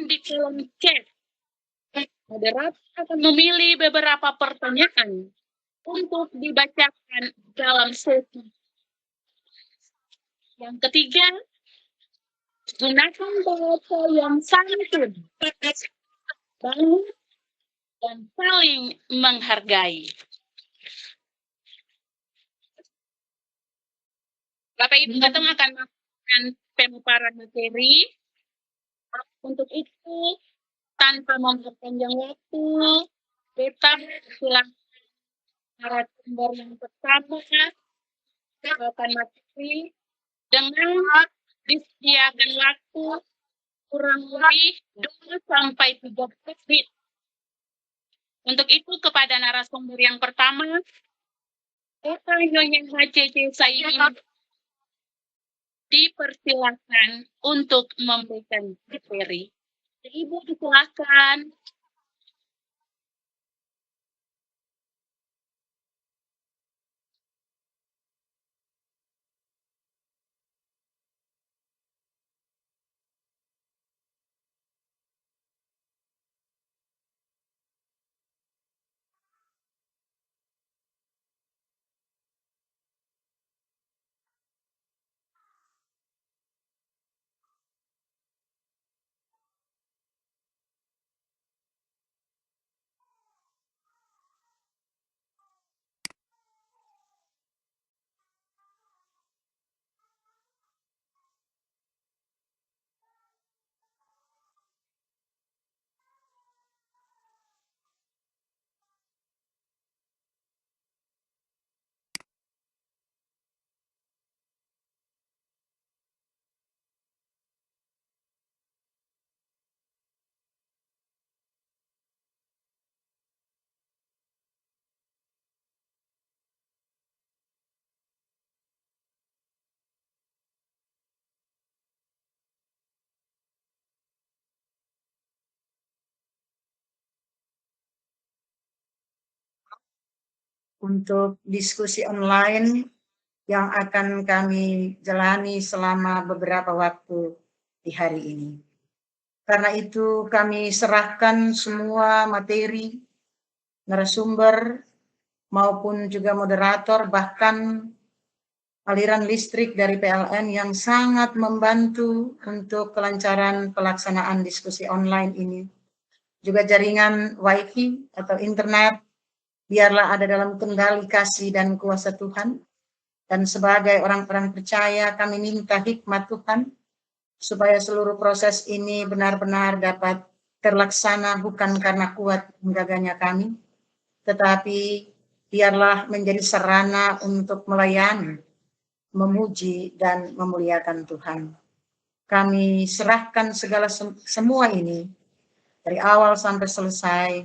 di kolom chat. Moderator akan memilih beberapa pertanyaan untuk dibacakan dalam sesi. Yang ketiga, gunakan bahasa yang santun, baik, dan saling menghargai. Bapak Ibu, kita akan melakukan pemaparan materi. Untuk itu, tanpa memperpanjang waktu, kita silakan narasumber yang pertama akan materi dengan disediakan waktu kurang lebih 2 sampai 3 menit. Untuk itu, kepada narasumber yang pertama, Bapak Nyonya HCC Saini dipersilakan untuk memberikan materi. Ibu silakan. Untuk diskusi online yang akan kami jalani selama beberapa waktu di hari ini. Karena itu kami serahkan semua materi, narasumber, maupun juga moderator, bahkan aliran listrik dari PLN yang sangat membantu untuk kelancaran pelaksanaan diskusi online ini. Juga jaringan WiFi atau internet, biarlah ada dalam kendali kasih dan kuasa Tuhan. Dan sebagai orang-orang percaya, kami minta hikmat Tuhan, supaya seluruh proses ini benar-benar dapat terlaksana bukan karena kuat menggaganya kami, tetapi biarlah menjadi sarana untuk melayani, memuji, dan memuliakan Tuhan. Kami serahkan semua ini dari awal sampai selesai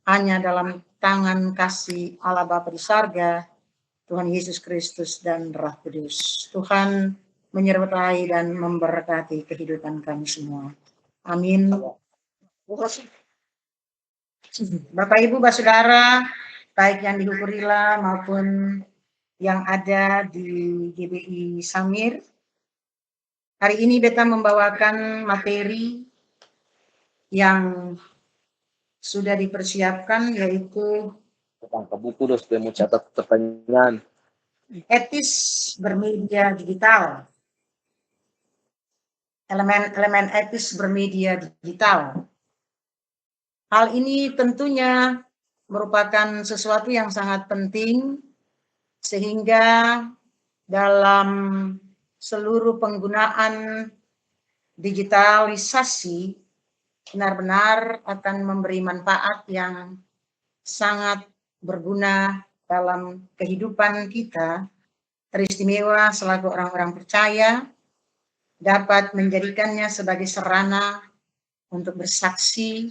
hanya dalam tangan kasih Allah Bapa di Sarga, Tuhan Yesus Kristus dan Roh Kudus. Tuhan menyertai dan memberkati kehidupan kami semua. Amin. Bapak Ibu, Bapak Saudara, baik yang di Hukurila maupun yang ada di GBI Samir, hari ini beta membawakan materi yang sudah dipersiapkan, yaitu tentang buku terus mau catat pertanyaan. Etis bermedia digital. Elemen etis bermedia digital. Hal ini tentunya merupakan sesuatu yang sangat penting, sehingga dalam seluruh penggunaan digitalisasi benar-benar akan memberi manfaat yang sangat berguna dalam kehidupan kita, teristimewa selaku orang-orang percaya, dapat menjadikannya sebagai sarana untuk bersaksi,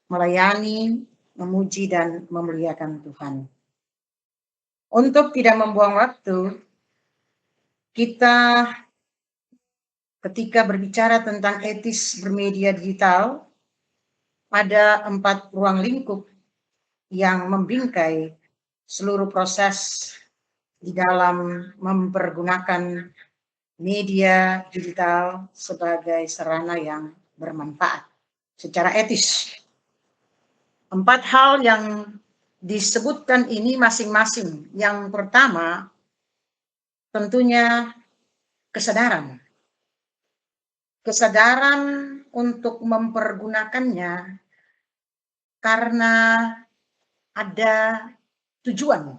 melayani, memuji, dan memuliakan Tuhan. Untuk tidak membuang waktu, kita ketika berbicara tentang etis bermedia digital, ada 4 ruang lingkup yang membingkai seluruh proses di dalam mempergunakan media digital sebagai sarana yang bermanfaat. secara etis. 4 hal yang disebutkan ini masing-masing. Yang pertama, tentunya kesadaran. Kesadaran untuk mempergunakannya karena ada tujuan.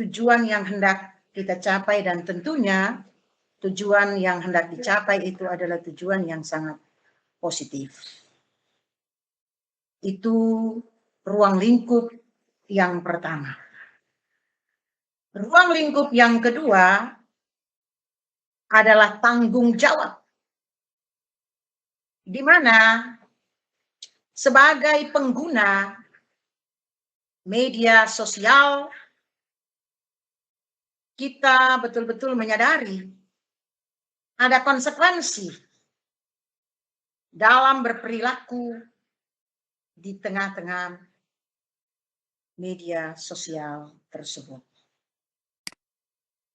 Tujuan yang hendak kita capai, dan tentunya tujuan yang hendak dicapai itu adalah tujuan yang sangat positif. Itu ruang lingkup yang pertama. Ruang lingkup yang kedua adalah tanggung jawab, di mana sebagai pengguna media sosial kita betul-betul menyadari ada konsekuensi dalam berperilaku di tengah-tengah media sosial tersebut.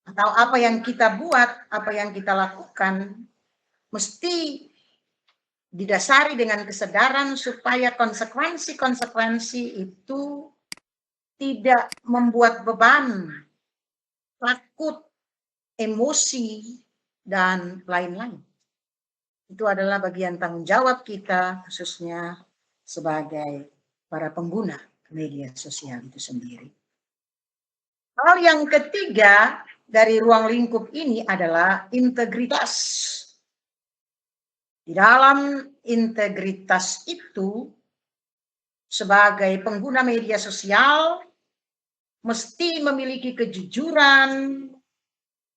Atau apa yang kita buat, apa yang kita lakukan, mesti didasari dengan kesadaran supaya konsekuensi-konsekuensi itu tidak membuat beban, takut, emosi, dan lain-lain. Itu adalah bagian tanggung jawab kita, khususnya sebagai para pengguna media sosial itu sendiri. Hal yang ketiga dari ruang lingkup ini adalah integritas. Di dalam integritas itu, sebagai pengguna media sosial mesti memiliki kejujuran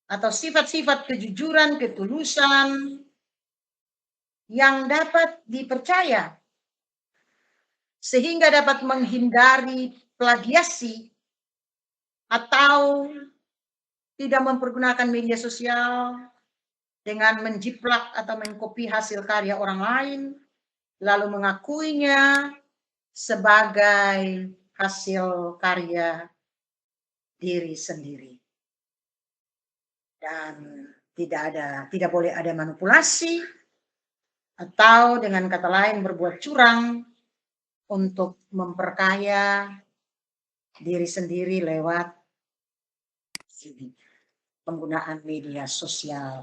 atau sifat-sifat kejujuran, ketulusan yang dapat dipercaya, sehingga dapat menghindari plagiasi atau tidak mempergunakan media sosial dengan menjiplak atau mengcopy hasil karya orang lain, lalu mengakuinya sebagai hasil karya diri sendiri. Dan tidak boleh ada manipulasi atau dengan kata lain berbuat curang untuk memperkaya diri sendiri lewat penggunaan media sosial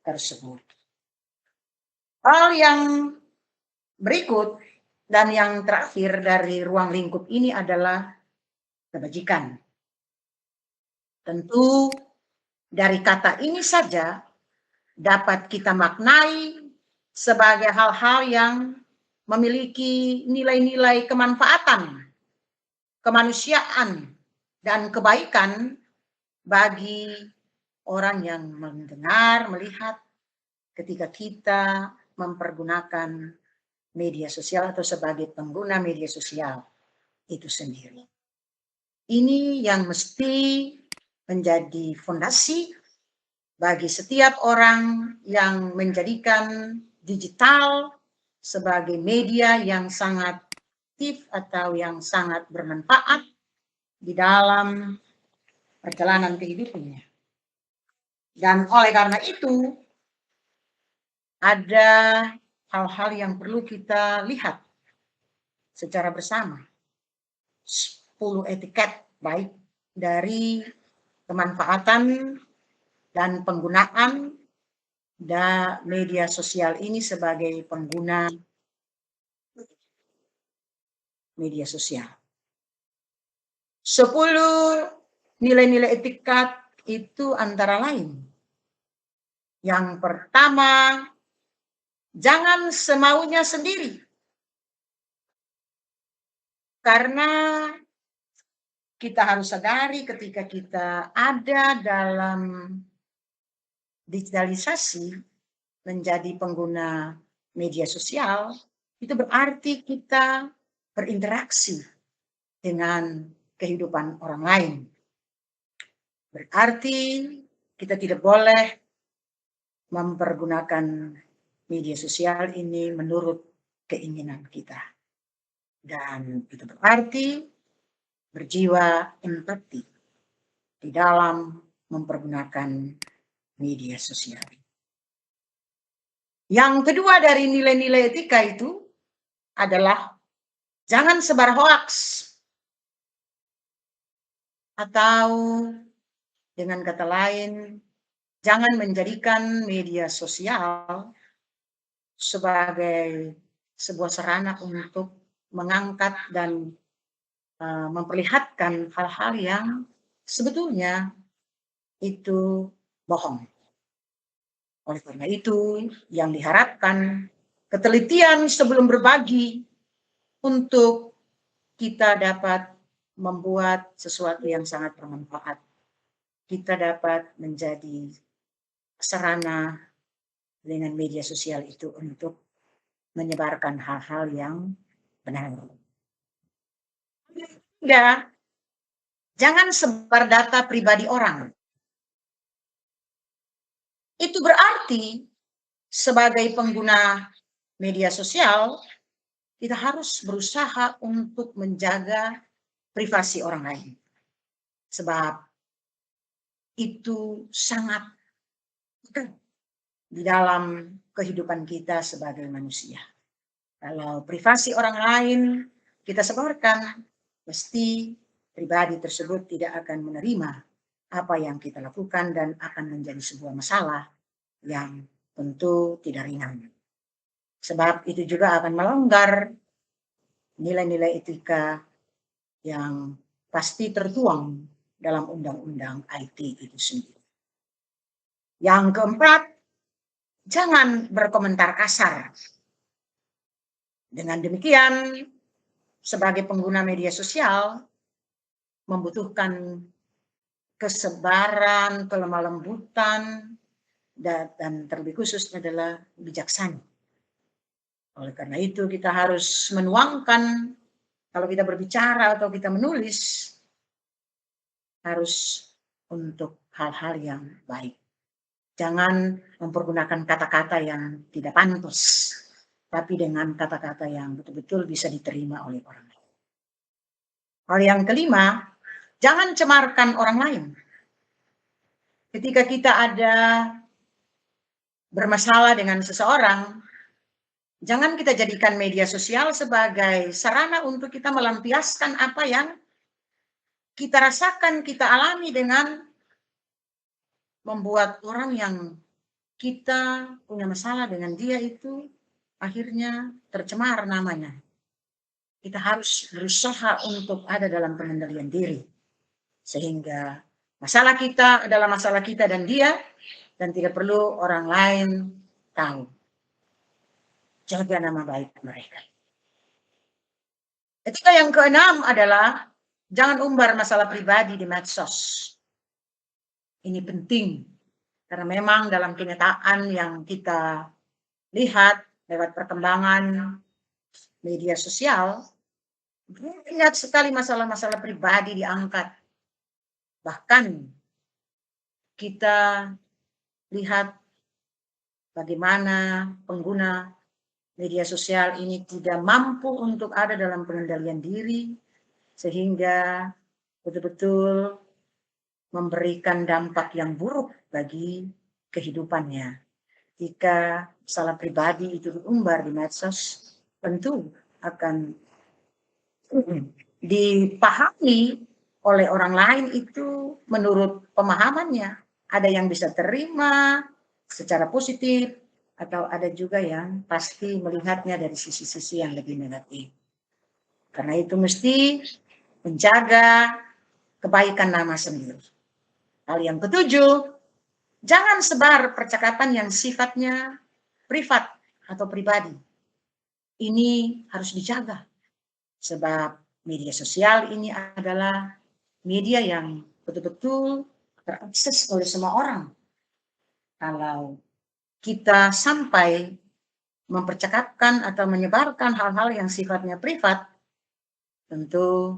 tersebut. Hal yang berikut dan yang terakhir dari ruang lingkup ini adalah kebajikan. Tentu dari kata ini saja dapat kita maknai sebagai hal-hal yang memiliki nilai-nilai kemanfaatan, kemanusiaan, dan kebaikan bagi orang yang mendengar, melihat ketika kita mempergunakan media sosial atau sebagai pengguna media sosial itu sendiri. Ini yang mesti menjadi fondasi bagi setiap orang yang menjadikan digital sebagai media yang sangat aktif atau yang sangat bermanfaat di dalam perjalanan kehidupannya. Dan oleh karena itu, ada hal-hal yang perlu kita lihat secara bersama. 10 etiket baik dari kemanfaatan dan penggunaan media sosial ini sebagai pengguna media sosial. 10 nilai-nilai etiket itu antara lain. Yang pertama, jangan semaunya sendiri. Karena kita harus sadari ketika kita ada dalam digitalisasi menjadi pengguna media sosial, itu berarti kita berinteraksi dengan kehidupan orang lain. Berarti kita tidak boleh mempergunakan media sosial ini menurut keinginan kita. Dan itu berarti berjiwa empati di dalam mempergunakan media sosial. Yang kedua dari nilai-nilai etika itu adalah jangan sebar hoaks atau dengan kata lain, jangan menjadikan media sosial sebagai sebuah sarana untuk mengangkat dan memperlihatkan hal-hal yang sebetulnya itu bohong. Oleh karena itu, yang diharapkan ketelitian sebelum berbagi untuk kita dapat membuat sesuatu yang sangat bermanfaat. Kita dapat menjadi sarana dengan media sosial itu untuk menyebarkan hal-hal yang benar. Ya, jangan sebar data pribadi orang. Itu berarti sebagai pengguna media sosial, kita harus berusaha untuk menjaga privasi orang lain. Sebab itu sangat di dalam kehidupan kita sebagai manusia. Kalau privasi orang lain kita sebarkan, pasti pribadi tersebut tidak akan menerima apa yang kita lakukan dan akan menjadi sebuah masalah yang tentu tidak ringan. Sebab itu juga akan melanggar nilai-nilai etika yang pasti tertuang dalam undang-undang IT itu sendiri. Yang keempat, jangan berkomentar kasar. Dengan demikian, sebagai pengguna media sosial, membutuhkan kesabaran, kelemah lembutan, dan terlebih khusus adalah bijaksana. Oleh karena itu kita harus menuangkan, kalau kita berbicara atau kita menulis, harus untuk hal-hal yang baik. Jangan mempergunakan kata-kata yang tidak pantas, tapi dengan kata-kata yang betul-betul bisa diterima oleh orang lain. Hal yang kelima, jangan cemarkan orang lain. Ketika kita ada bermasalah dengan seseorang, jangan kita jadikan media sosial sebagai sarana untuk kita melampiaskan apa yang kita rasakan, kita alami dengan membuat orang yang kita punya masalah dengan dia itu akhirnya tercemar namanya. Kita harus berusaha untuk ada dalam pengendalian diri. Sehingga masalah kita adalah masalah kita dan dia, dan tidak perlu orang lain tahu. Jaga nama baik mereka. Etika yang keenam adalah jangan umbar masalah pribadi di medsos. Ini penting, karena memang dalam kenyataan yang kita lihat lewat perkembangan media sosial, banyak sekali masalah-masalah pribadi diangkat. Bahkan kita lihat bagaimana pengguna media sosial ini tidak mampu untuk ada dalam pengendalian diri, sehingga betul-betul memberikan dampak yang buruk bagi kehidupannya. Jika masalah pribadi itu diumbar di medsos, tentu akan dipahami oleh orang lain itu menurut pemahamannya. Ada yang bisa terima secara positif, atau ada juga yang pasti melihatnya dari sisi-sisi yang lebih negatif. Karena itu mesti menjaga kebaikan nama sendiri. Hal yang ketujuh, jangan sebar percakapan yang sifatnya privat atau pribadi. Ini harus dijaga. Sebab media sosial ini adalah media yang betul-betul terakses oleh semua orang. Kalau kita sampai mempercakapkan atau menyebarkan hal-hal yang sifatnya privat, tentu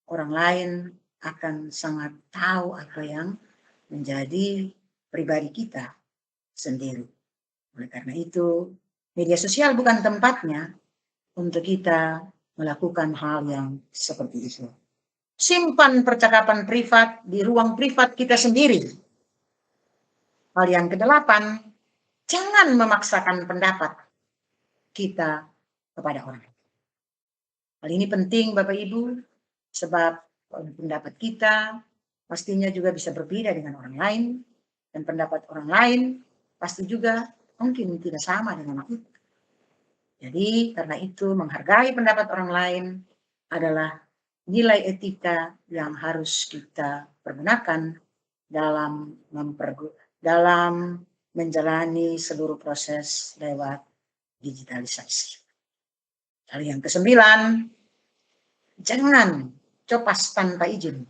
orang lain akan sangat tahu apa yang menjadi pribadi kita sendiri. Oleh karena itu, media sosial bukan tempatnya untuk kita melakukan hal yang seperti itu. Simpan percakapan privat di ruang privat kita sendiri. Hal yang kedelapan, Jangan memaksakan pendapat kita kepada orang. Hal ini penting Bapak Ibu, sebab pendapat kita pastinya juga bisa berbeda dengan orang lain, dan pendapat orang lain pasti juga mungkin tidak sama dengan kita. Jadi karena itu menghargai pendapat orang lain adalah nilai etika yang harus kita pergunakan dalam menjalani seluruh proses lewat digitalisasi. Hal yang ke-9, jangan copas tanpa izin.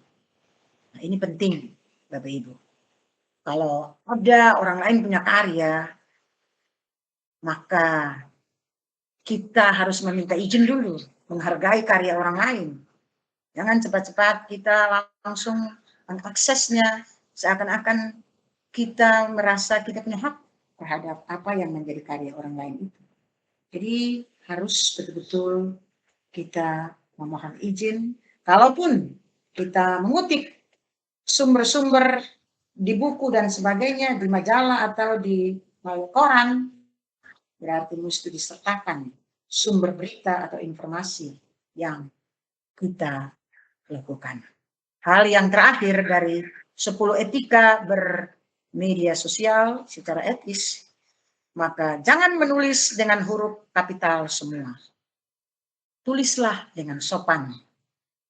Nah, ini penting Bapak Ibu. Kalau ada orang lain punya karya, maka kita harus meminta izin dulu, menghargai karya orang lain. Jangan cepat-cepat kita langsung mengaksesnya seakan-akan kita merasa kita punya hak terhadap apa yang menjadi karya orang lain itu. Jadi harus betul-betul kita memohon izin. Kalaupun kita mengutip sumber-sumber di buku dan sebagainya, di majalah atau di koran, berarti mesti disertakan sumber berita atau informasi yang kita lakukan. Hal yang terakhir dari 10 etika bermedia sosial secara etis, maka jangan menulis dengan huruf kapital semua. Tulislah dengan sopan,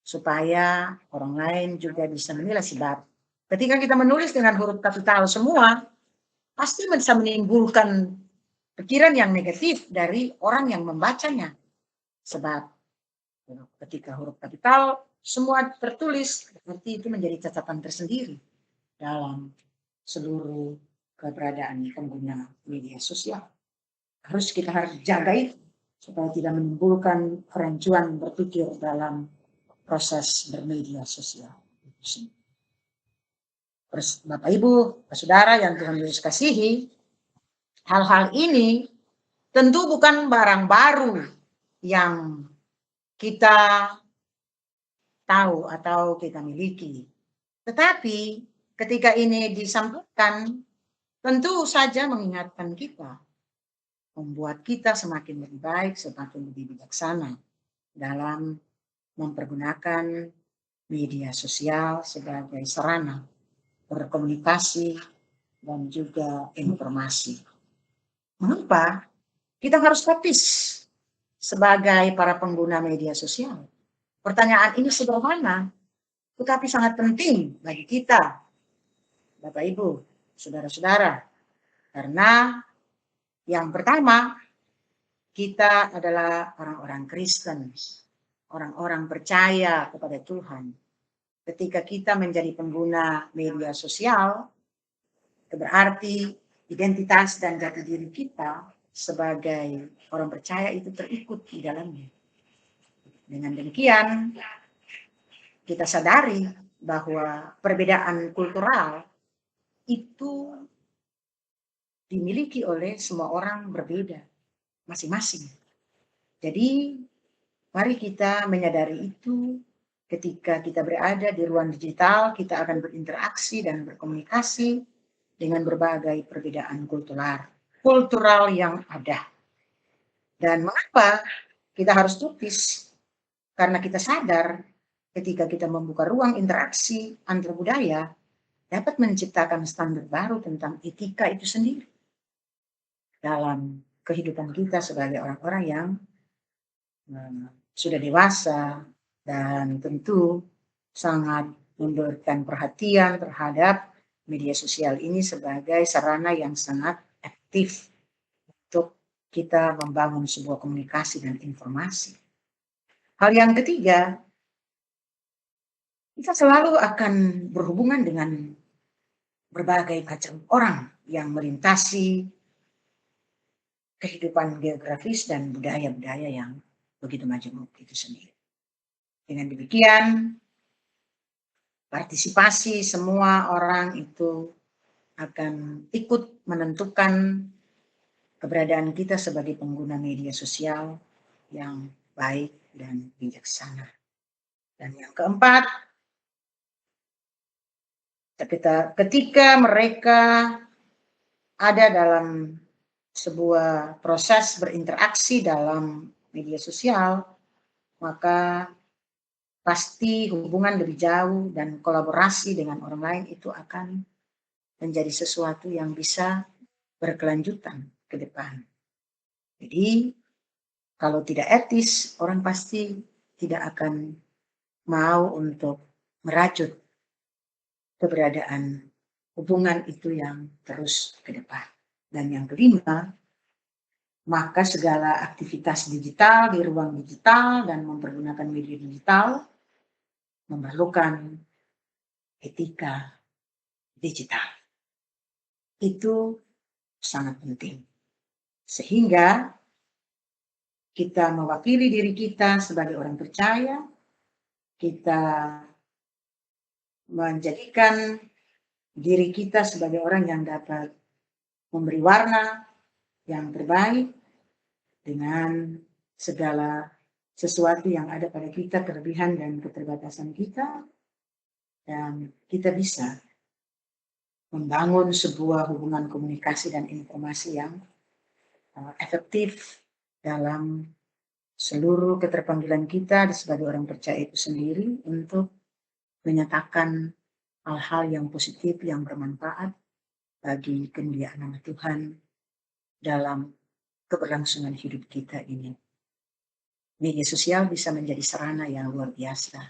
supaya orang lain juga bisa menilai, sebab ketika kita menulis dengan huruf kapital semua, pasti bisa menimbulkan pikiran yang negatif dari orang yang membacanya. Sebab ketika huruf kapital semua tertulis, berarti itu menjadi catatan tersendiri dalam seluruh keberadaan pengguna media sosial. Kita harus jaga itu supaya tidak menimbulkan kerancuan berpikir dalam proses bermedia sosial. Bapak Ibu, saudara yang Tuhan Yesus kasihi, hal-hal ini tentu bukan barang baru yang kita tahu atau kita miliki. Tetapi ketika ini disampaikan, tentu saja mengingatkan kita, membuat kita semakin lebih baik, semakin lebih bijaksana dalam mempergunakan media sosial sebagai sarana berkomunikasi dan juga informasi. Mengapa kita harus kritis sebagai para pengguna media sosial? Pertanyaan ini sederhana, tetapi sangat penting bagi kita, Bapak Ibu, saudara-saudara. Karena yang pertama, kita adalah orang-orang Kristen, orang-orang percaya kepada Tuhan. Ketika kita menjadi pengguna media sosial, berarti identitas dan jati diri kita sebagai orang percaya itu terikut di dalamnya. Dengan demikian, kita sadari bahwa perbedaan kultural itu dimiliki oleh semua orang berbeda, masing-masing. Jadi, mari kita menyadari itu. Ketika kita berada di ruang digital, kita akan berinteraksi dan berkomunikasi dengan berbagai perbedaan kultural yang ada. Dan mengapa kita harus kritis? Karena kita sadar ketika kita membuka ruang interaksi antar budaya, dapat menciptakan standar baru tentang etika itu sendiri dalam kehidupan kita sebagai orang-orang yang sudah dewasa, dan tentu sangat memberikan perhatian terhadap media sosial ini sebagai sarana yang sangat aktif untuk kita membangun sebuah komunikasi dan informasi. Hal yang ketiga, kita selalu akan berhubungan dengan berbagai macam orang yang melintasi kehidupan geografis dan budaya-budaya yang begitu majemuk itu sendiri. Dengan demikian, partisipasi semua orang itu akan ikut menentukan keberadaan kita sebagai pengguna media sosial yang baik dan bijaksana. Dan yang keempat, ketika mereka ada dalam sebuah proses berinteraksi dalam media sosial, maka pasti hubungan lebih jauh dan kolaborasi dengan orang lain itu akan menjadi sesuatu yang bisa berkelanjutan ke depan. Jadi kalau tidak etis, orang pasti tidak akan mau untuk merajut keberadaan hubungan itu yang terus ke depan. Dan yang kelima, maka segala aktivitas digital di ruang digital dan mempergunakan media digital memerlukan etika digital. Itu sangat penting. Sehingga kita mewakili diri kita sebagai orang percaya, kita menjadikan diri kita sebagai orang yang dapat memberi warna yang terbaik dengan segala sesuatu yang ada pada kita, kelebihan dan keterbatasan kita, dan kita bisa membangun sebuah hubungan komunikasi dan informasi yang efektif dalam seluruh keterpanggilan kita sebagai orang percaya itu sendiri untuk menyatakan hal-hal yang positif, yang bermanfaat bagi kemuliaan nama Tuhan dalam keberlangsungan hidup kita ini. Media sosial bisa menjadi sarana yang luar biasa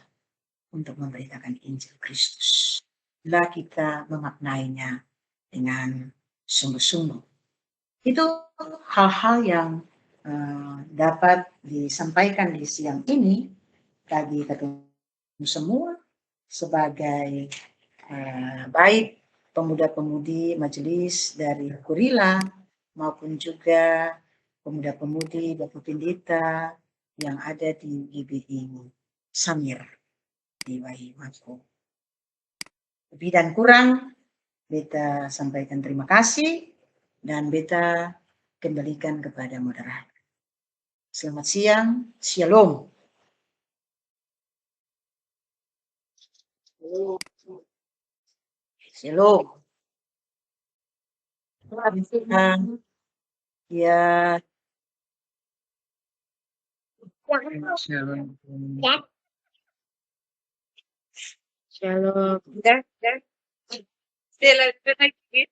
untuk memberitakan Injil Kristus. Bila kita memaknainya dengan sungguh-sungguh. Itu hal-hal yang dapat disampaikan di siang ini bagi ketemu semua sebagai baik pemuda-pemudi majelis dari Kurila maupun juga pemuda-pemudi Bapak Pendeta yang ada di GBI Samir di Waimaku. Lebih dan kurang beta sampaikan terima kasih dan beta kembalikan kepada moderator. Selamat siang, shalom. Shalom. Ya. Shalom. Shalom. Dah. Still lagi.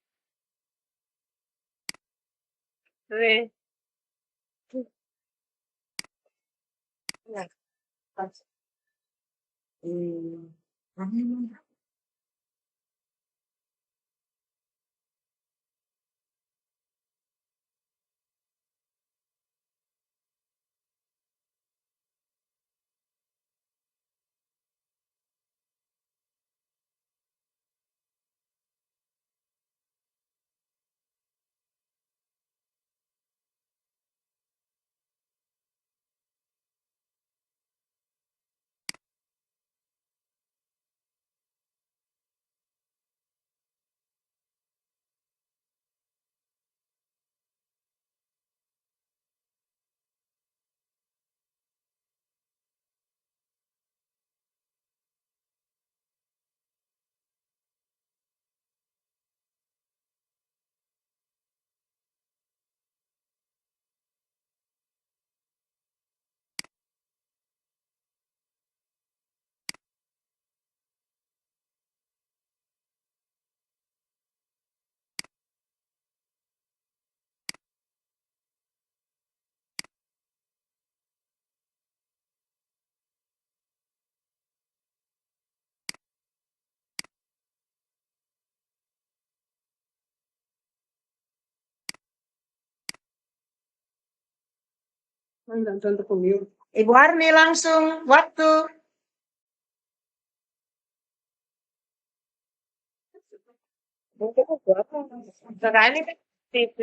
Ibu Arni langsung waktu. Sekarang ini TV.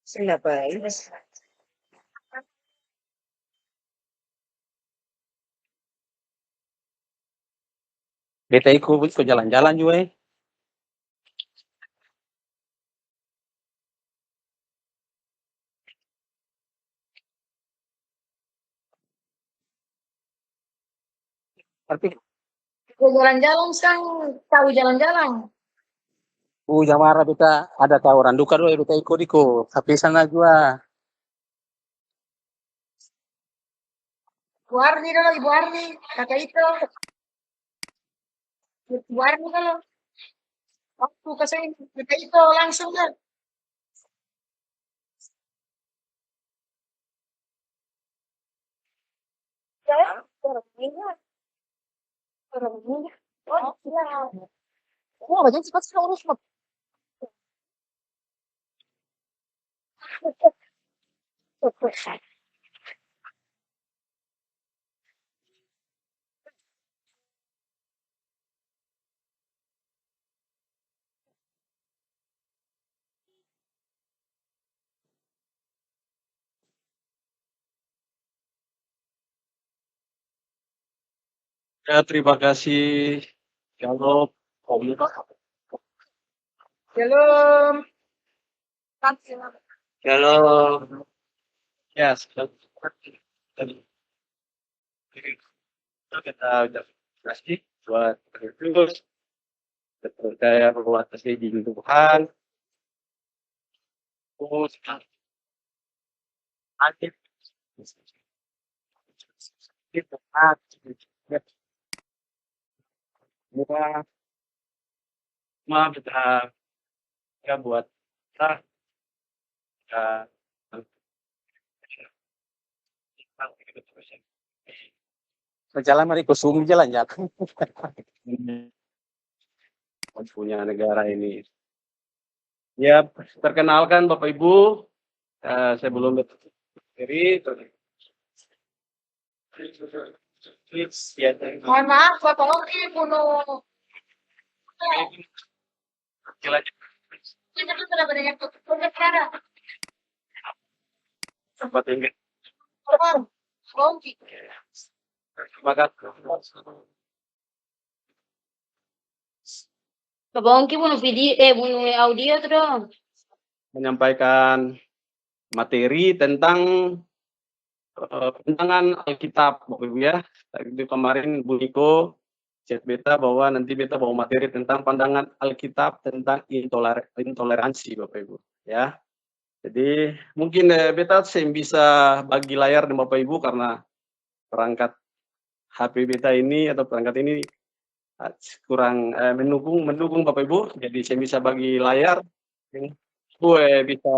Siapa? Beta ikut jalan-jalan juga. Tapi Ke jalan-jalan sekarang, tahu jalan-jalan. jamara beta ada tawaran duka dulu beta ikut tapi sana juga. Ibu Arni dulu, Ibu Arni, kakak itu. Ibu Arni kalau waktu ke sini, kakak itu langsung kan. Oh, bagian cepat sih urus. Ya, terima kasih. Kalau Belum. kalau ya kita udah kasih buat terus percaya bahwa atas izin Tuhan terus aktif kita maaf kita ya buat kita ya, Berjalan mari kusum jalan ya. punya negara ini. Ya, perkenalkan Bapak Ibu, saya belum berdiri. Mohon maaf, Bapak Oki, bunuh. Kita tuh sudah banyak tugas sekarang. Tempat ini. Bapak Oki. Terima kasih. Bapak Ongki bunuh video, bunuh audio tuh dong. Menyampaikan materi tentang pandangan Alkitab, Bapak Ibu ya. Tadi kemarin Bu Niko chat beta bahwa nanti beta bawa materi tentang pandangan Alkitab tentang intoleransi, Bapak Ibu ya. Jadi mungkin beta saya bisa bagi layar dengan Bapak Ibu karena perangkat HP beta ini atau perangkat ini kurang mendukung Bapak Ibu, jadi saya bisa bagi layar. Gue bisa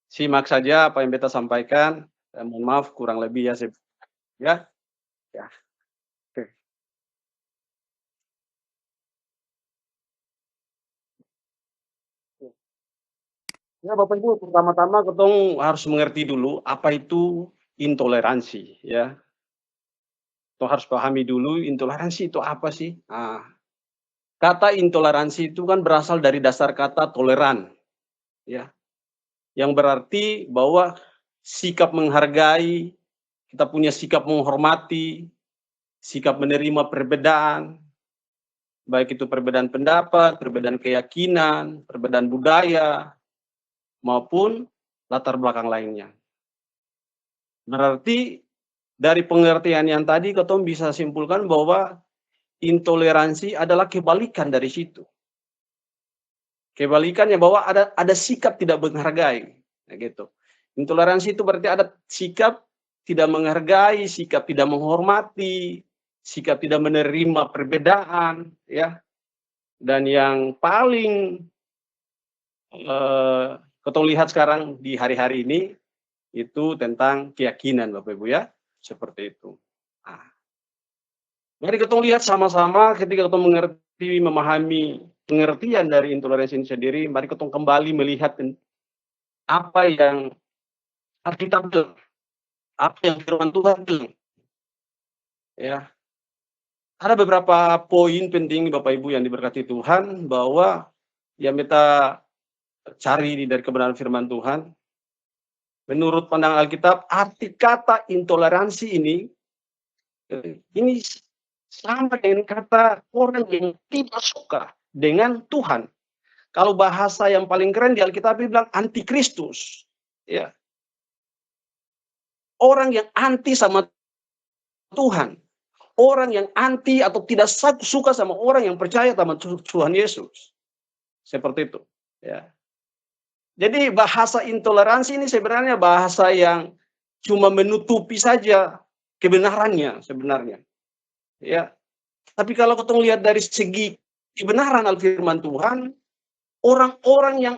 simak saja apa yang beta sampaikan. Mohon maaf kurang lebih ya, ya. Oke. Ya Bapak Ibu, pertama-tama ketong harus mengerti dulu apa itu intoleransi ya. Kita harus pahami dulu intoleransi itu apa sih? Nah, kata intoleransi itu kan berasal dari dasar kata toleran, ya, yang berarti bahwa sikap menghargai, kita punya sikap menghormati, sikap menerima perbedaan, baik itu perbedaan pendapat, perbedaan keyakinan, perbedaan budaya, maupun latar belakang lainnya. Berarti dari pengertian yang tadi, kita bisa simpulkan bahwa intoleransi adalah kebalikan dari situ. Kebalikannya bahwa ada sikap tidak menghargai, nah, gitu. Intoleransi itu berarti ada sikap tidak menghargai, sikap tidak menghormati, sikap tidak menerima perbedaan, ya. Dan yang paling kita lihat sekarang di hari-hari ini itu tentang keyakinan, Bapak Ibu ya, seperti itu. Nah, mari kita lihat sama-sama ketika kita mengerti, memahami pengertian dari intoleransi ini sendiri, mari kita kembali melihat apa yang Alkitab bilang, apa yang firman Tuhan bilang. Ya. Ada beberapa poin penting Bapak Ibu yang diberkati Tuhan bahwa yang kita cari dari kebenaran firman Tuhan. Menurut pandangan Alkitab, arti kata intoleransi ini sama dengan kata orang yang tidak suka dengan Tuhan. Kalau bahasa yang paling keren di Alkitab bilang antikristus, ya. Orang yang anti sama Tuhan, orang yang anti atau tidak suka sama orang yang percaya sama Tuhan Yesus. Seperti itu. Ya. Jadi bahasa intoleransi ini sebenarnya bahasa yang cuma menutupi saja kebenarannya sebenarnya. Ya. Tapi kalau kita lihat dari segi kebenaran Al-Firman Tuhan, orang-orang yang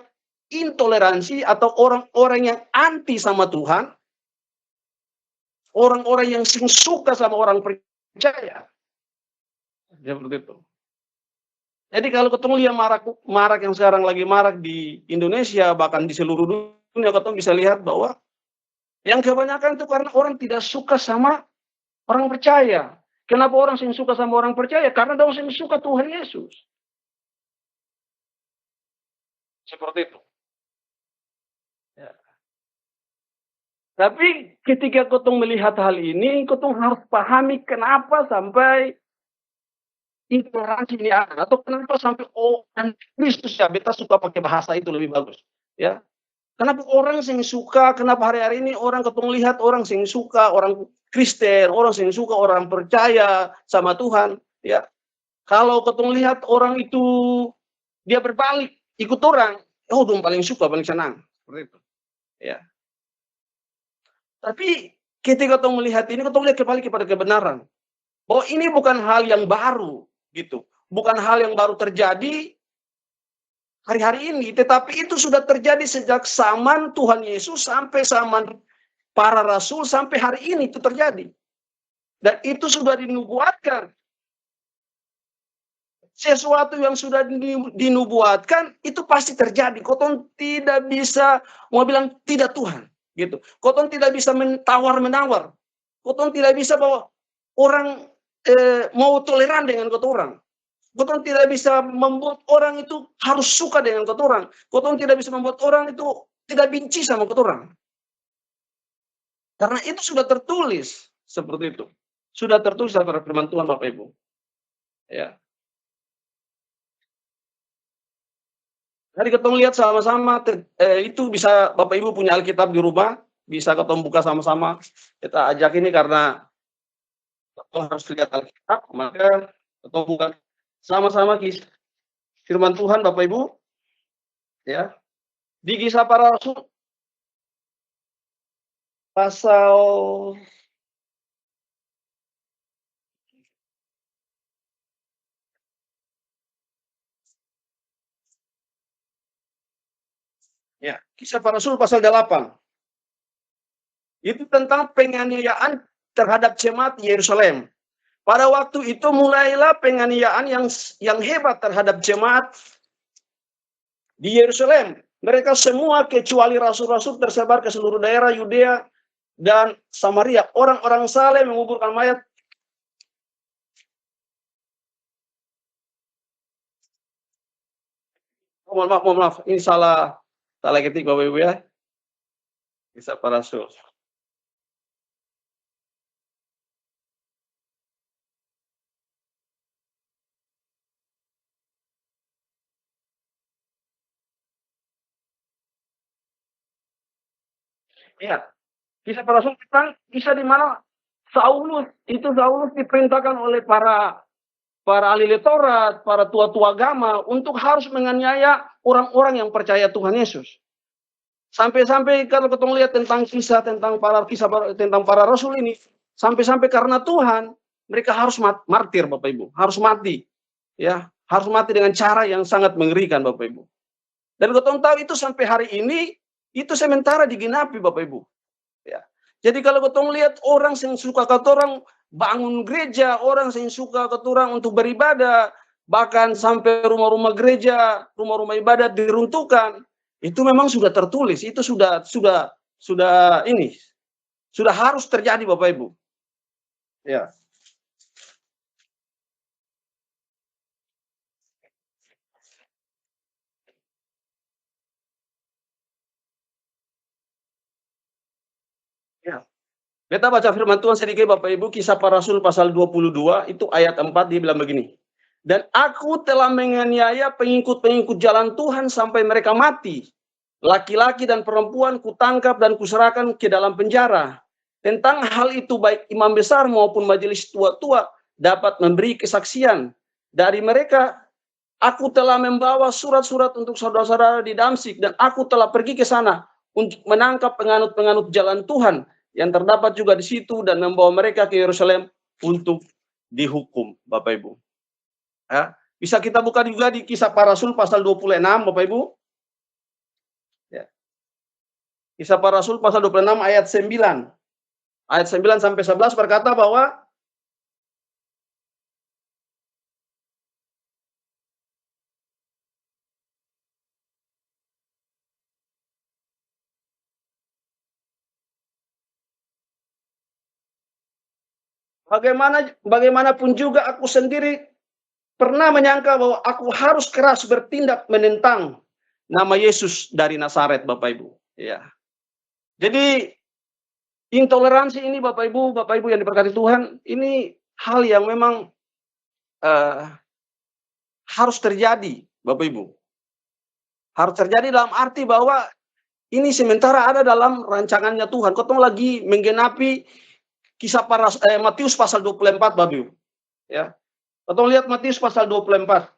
intoleransi atau orang-orang yang anti sama Tuhan, orang-orang yang suka sama orang percaya, seperti itu. Jadi kalau ketemu lihat marak yang sekarang lagi marak di Indonesia, bahkan di seluruh dunia, ketemu bisa lihat bahwa yang kebanyakan itu karena orang tidak suka sama orang percaya. Kenapa orang yang suka sama orang percaya? Karena orang yang suka Tuhan Yesus. Seperti itu. Ya. Tapi ketika kotong melihat hal ini, kotong harus pahami kenapa sampai intoleransi ini ada, atau kenapa sampai Kristus ya, beta suka pakai bahasa itu lebih bagus. Ya, kenapa orang yang suka, kenapa hari-hari ini orang kotong lihat orang yang suka, orang Kristen, orang yang suka, orang percaya sama Tuhan. Ya, kalau kotong lihat orang itu dia berbalik ikut orang, oh dong paling suka, paling senang, seperti itu. Ya. Tapi ketika kotong melihat ini, kotong lihat kembali kepada kebenaran bahwa ini bukan hal yang baru, gitu, bukan hal yang baru terjadi hari-hari ini, tetapi itu sudah terjadi sejak zaman Tuhan Yesus sampai zaman para rasul, sampai hari ini itu terjadi. Dan itu sudah dinubuatkan. Sesuatu yang sudah dinubuatkan itu pasti terjadi. Kotong tidak bisa mau bilang tidak Tuhan, gitu. Kotong tidak bisa menawar-menawar. Kotong tidak bisa bahwa orang mau toleran dengan orang. Kotong tidak bisa membuat orang itu harus suka dengan orang. Kotong tidak bisa membuat orang itu tidak benci sama orang. Karena itu sudah tertulis seperti itu. Sudah tertulis dalam firman Tuhan, Bapak Ibu. Ya. Jadi ketemu lihat sama-sama, itu bisa Bapak Ibu punya Alkitab di rumah, bisa ketemu buka sama-sama. Kita ajak ini karena kita harus lihat Alkitab, maka ketemu buka sama-sama firman Tuhan, Bapak Ibu. Ya. Di Kisah Para Rasul pasal ya, Kisah Para Rasul pasal 8. Itu tentang penganiayaan terhadap jemaat Yerusalem. Pada waktu itu mulailah penganiayaan yang hebat terhadap jemaat di Yerusalem. Mereka semua kecuali rasul-rasul tersebar ke seluruh daerah Yudea dan Samaria. Orang-orang saleh menguburkan mayat. Mohon maaf. Ini salah ketik Bapak Ibu ya. Kisah Para Rasul. Ya, Kisah Para Rasul tentang kisah di mana Saulus diperintahkan oleh para ahli Taurat, para tua-tua agama untuk harus menganiaya orang-orang yang percaya Tuhan Yesus. Sampai-sampai kalau kita lihat tentang tentang para rasul ini, sampai-sampai karena Tuhan mereka harus martir, Bapak Ibu, harus mati. Ya, harus mati dengan cara yang sangat mengerikan, Bapak Ibu. Dan kita tahu itu sampai hari ini itu sementara digenapi, Bapak Ibu. Ya. Jadi kalau kita lihat orang yang suka kata orang bangun gereja, orang yang suka kata orang untuk beribadah, bahkan sampai rumah-rumah gereja, rumah-rumah ibadat diruntuhkan, itu memang sudah tertulis, itu sudah harus terjadi, Bapak Ibu. Ya. Ya. Kita baca firman Tuhan sedikit, Bapak Ibu, Kisah Para Rasul pasal 22, itu ayat 4, dia bilang begini. Dan aku telah menganiaya pengikut-pengikut jalan Tuhan sampai mereka mati. Laki-laki dan perempuan kutangkap dan kuserahkan ke dalam penjara. Tentang hal itu baik imam besar maupun majelis tua-tua dapat memberi kesaksian. Dari mereka, aku telah membawa surat-surat untuk saudara-saudara di Damsyik, dan aku telah pergi ke sana untuk menangkap penganut-penganut jalan Tuhan yang terdapat juga di situ dan membawa mereka ke Yerusalem untuk dihukum, Bapak Ibu. Ya, bisa kita buka juga di Kisah Para Rasul pasal 26, Bapak Ibu. Ya. Kisah Para Rasul pasal 26 ayat 9. Ayat 9 sampai 11 berkata bahwa bagaimanapun juga aku sendiri pernah menyangka bahwa aku harus keras bertindak menentang nama Yesus dari Nazaret, Bapak Ibu. Ya. Jadi intoleransi ini, Bapak Ibu yang diberkati Tuhan, ini hal yang memang harus terjadi, Bapak Ibu. Harus terjadi dalam arti bahwa ini sementara ada dalam rancangannya Tuhan. Kotong lagi menggenapi kisah Matius pasal 24, Bapak Ibu. Ya. Kotong lihat Matius pasal 24.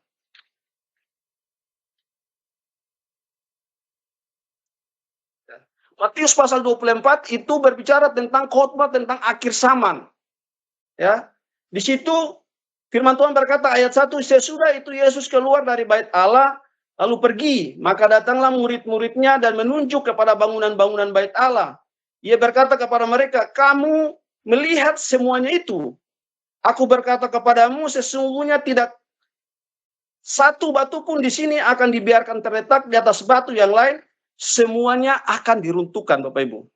Matius pasal 24 itu berbicara tentang khotbah tentang akhir zaman. Ya. Di situ firman Tuhan berkata ayat 1, sesudah itu Yesus keluar dari bait Allah lalu pergi, maka datanglah murid-muridnya dan menunjuk kepada bangunan-bangunan bait Allah. Ia berkata kepada mereka, kamu melihat semuanya itu. Aku berkata kepadamu, sesungguhnya tidak satu batu pun di sini akan dibiarkan terletak di atas batu yang lain, semuanya akan diruntuhkan, Bapak Ibu.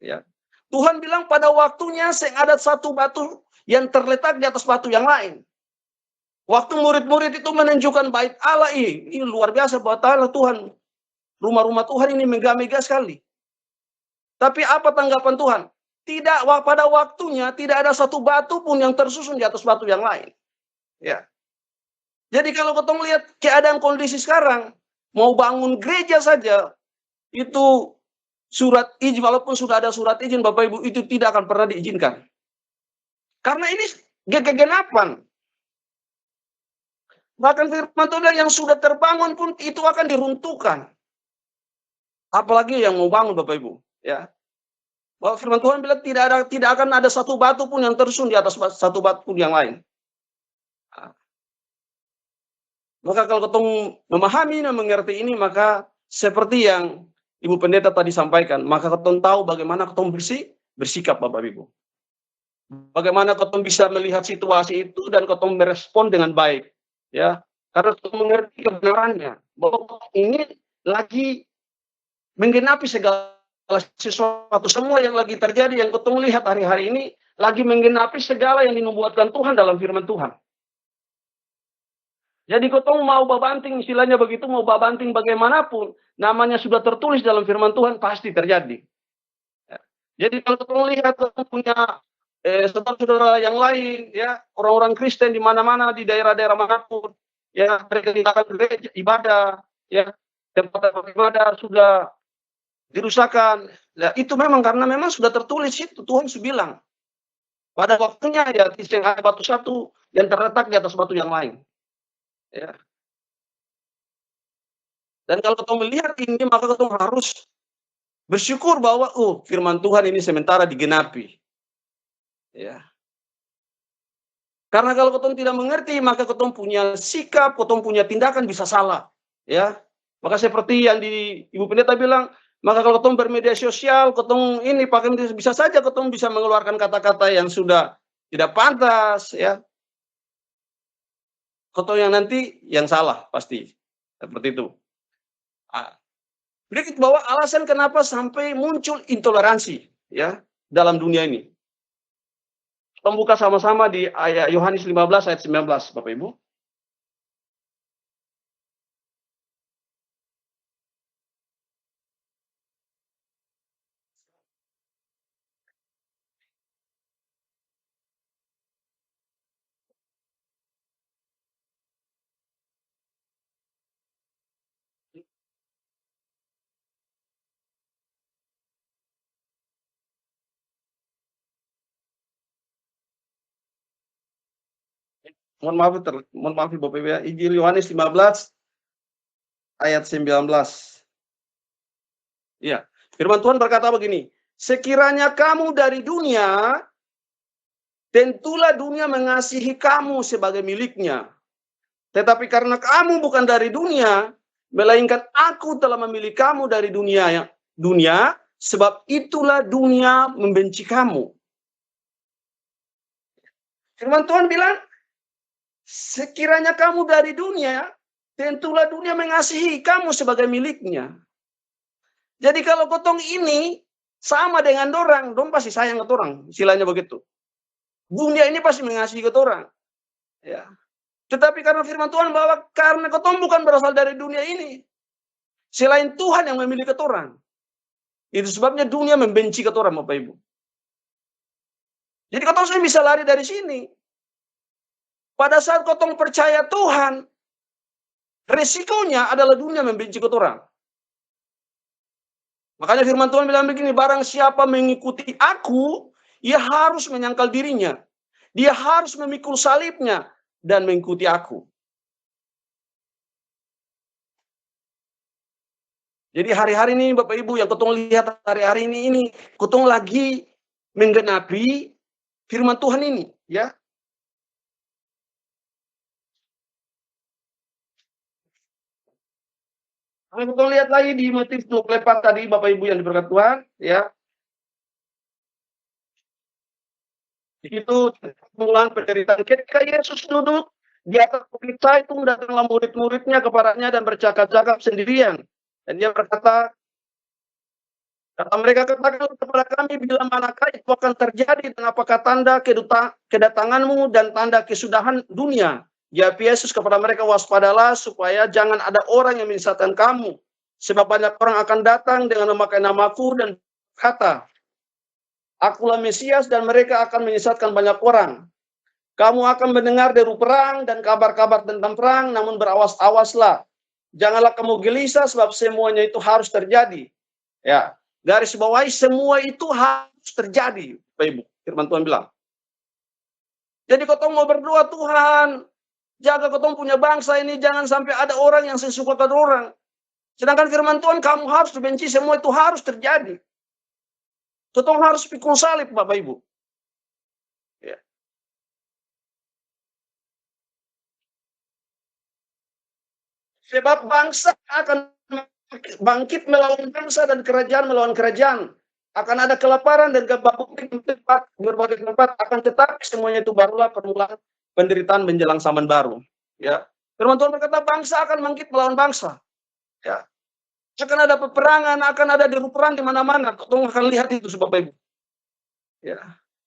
Ya. Tuhan bilang pada waktunya ada satu batu yang terletak di atas batu yang lain. Waktu murid-murid itu menunjukkan bait Allah, ini luar biasa buat Allah Tuhan. Rumah-rumah Tuhan ini megah-megah sekali. Tapi apa tanggapan Tuhan? Tidak, pada waktunya tidak ada satu batu pun yang tersusun di atas batu yang lain. Ya. Jadi kalau kita melihat keadaan kondisi sekarang, mau bangun gereja saja, itu surat izin, walaupun sudah ada surat izin, Bapak Ibu, itu tidak akan pernah diizinkan. Karena ini kegenapan. Bahkan firman Tuhan yang sudah terbangun pun itu akan diruntuhkan. Apalagi yang mau bangun, Bapak Ibu. Ya. Bahwa firman Tuhan bilang tidak akan ada satu batu pun yang tersusun di atas satu batu pun yang lain. Maka kalau ketemu memahami dan mengerti ini, maka seperti yang Ibu Pendeta tadi sampaikan, maka ketemu tahu bagaimana ketemu bersikap, Bapak Ibu. Bagaimana ketemu bisa melihat situasi itu dan ketemu merespon dengan baik. Ya, karena ketemu mengerti kebenarannya bahwa ini lagi menggenapi segala sesuatu, semua yang lagi terjadi yang ketemu lihat hari-hari ini lagi menggenapi segala yang dinubuatkan Tuhan dalam firman Tuhan. Jadi ketemu mau babanting, istilahnya begitu, mau babanting bagaimanapun, namanya sudah tertulis dalam firman Tuhan, pasti terjadi. Ya. Jadi kalau ketemu lihat ketemu punya saudara-saudara yang lain, ya orang-orang Kristen di mana-mana, di daerah-daerah manapun, ya mereka tinggalkan gereja, ibadah, ya tempat ibadah sudah dirusakkan. Ya, itu memang karena memang sudah tertulis itu, Tuhan sudah bilang. Pada waktunya ya ada batu satu yang terletak di atas batu yang lain. Ya. Dan kalau kita melihat ini, maka kita harus bersyukur bahwa firman Tuhan ini sementara digenapi. Ya. Karena kalau kita tidak mengerti, maka kita punya sikap, kita punya tindakan bisa salah. Ya. Maka seperti yang di Ibu Pendeta bilang, maka kalau kita bermedia sosial, kita ini pakai bisa saja kita bisa mengeluarkan kata-kata yang sudah tidak pantas, ya. Kita yang nanti yang salah pasti. Seperti itu. Berikut bahwa alasan kenapa sampai muncul intoleransi, ya, dalam dunia ini. Kita buka sama-sama di ayat Yohanes 15 ayat 19, Bapak Ibu. mohon maaf Bapak Ibu ya. Injil Yohanes 15 ayat 19. Ya, firman Tuhan berkata begini, sekiranya kamu dari dunia, tentulah dunia mengasihi kamu sebagai miliknya. Tetapi karena kamu bukan dari dunia, melainkan aku telah memilih kamu dari dunia, sebab itulah dunia membenci kamu. Firman Tuhan bilang, sekiranya kamu dari dunia, tentulah dunia mengasihi kamu sebagai miliknya. Jadi kalau kotong ini sama dengan dorang pasti sayang ke orang, istilahnya begitu. Dunia ini pasti mengasihi ke orang. Ya. Tetapi karena firman Tuhan bahwa karena kotong bukan berasal dari dunia ini, selain Tuhan yang memilih ke orang. Itu sebabnya dunia membenci ke orang, Bapak Ibu. Jadi kotong saya bisa lari dari sini. Pada saat kotong percaya Tuhan, resikonya adalah dunia membenci ke orang. Makanya firman Tuhan bilang begini, barang siapa mengikuti aku, ia harus menyangkal dirinya. Dia harus memikul salibnya dan mengikuti aku. Jadi hari-hari ini Bapak Ibu yang kotong lihat hari-hari ini kotong lagi menggenapi firman Tuhan ini, ya. Kalau kita lihat lagi di Matius 24 tadi, Bapak Ibu yang diberkati Tuhan, ya. Itu pengulangan penderitaan. Ketika Yesus duduk di atas bukit Zaitun, datanglah murid-muridnya kepadanya dan bercakap-cakap sendirian. Dan dia berkata, kata mereka, katakan kepada kami bila manakah itu akan terjadi dan apakah tanda kedatanganmu dan tanda kesudahan dunia. Jawab Yesus kepada mereka, waspadalah supaya jangan ada orang yang menyesatkan kamu. Sebab banyak orang akan datang dengan memakai namaku dan kata, akulah Mesias, dan mereka akan menyesatkan banyak orang. Kamu akan mendengar deru perang dan kabar-kabar tentang perang, namun berawas-awaslah. Janganlah kamu gelisah sebab semuanya itu harus terjadi. Ya, garis bawahi semua itu harus terjadi, Bapak Ibu. Firman Tuhan bilang. Jadi kotong mau berdoa, Tuhan, jaga kotong punya bangsa ini, jangan sampai ada orang yang sesuka ke orang. Sedangkan firman Tuhan, kamu harus dibenci, semua itu harus terjadi. Kotong harus pikul salib, Bapak Ibu. Ya. Sebab bangsa akan bangkit melawan bangsa dan kerajaan melawan kerajaan. Akan ada kelaparan dan kebabukan di berbagai tempat, akan tetapi semuanya itu barulah permulaan penderitaan menjelang zaman baru. Ya, firman Tuhan berkata bangsa akan bangkit melawan bangsa. Ya, akan ada peperangan, akan ada deru perang di mana-mana. Kamu akan lihat itu, Bapak Ibu. Ya,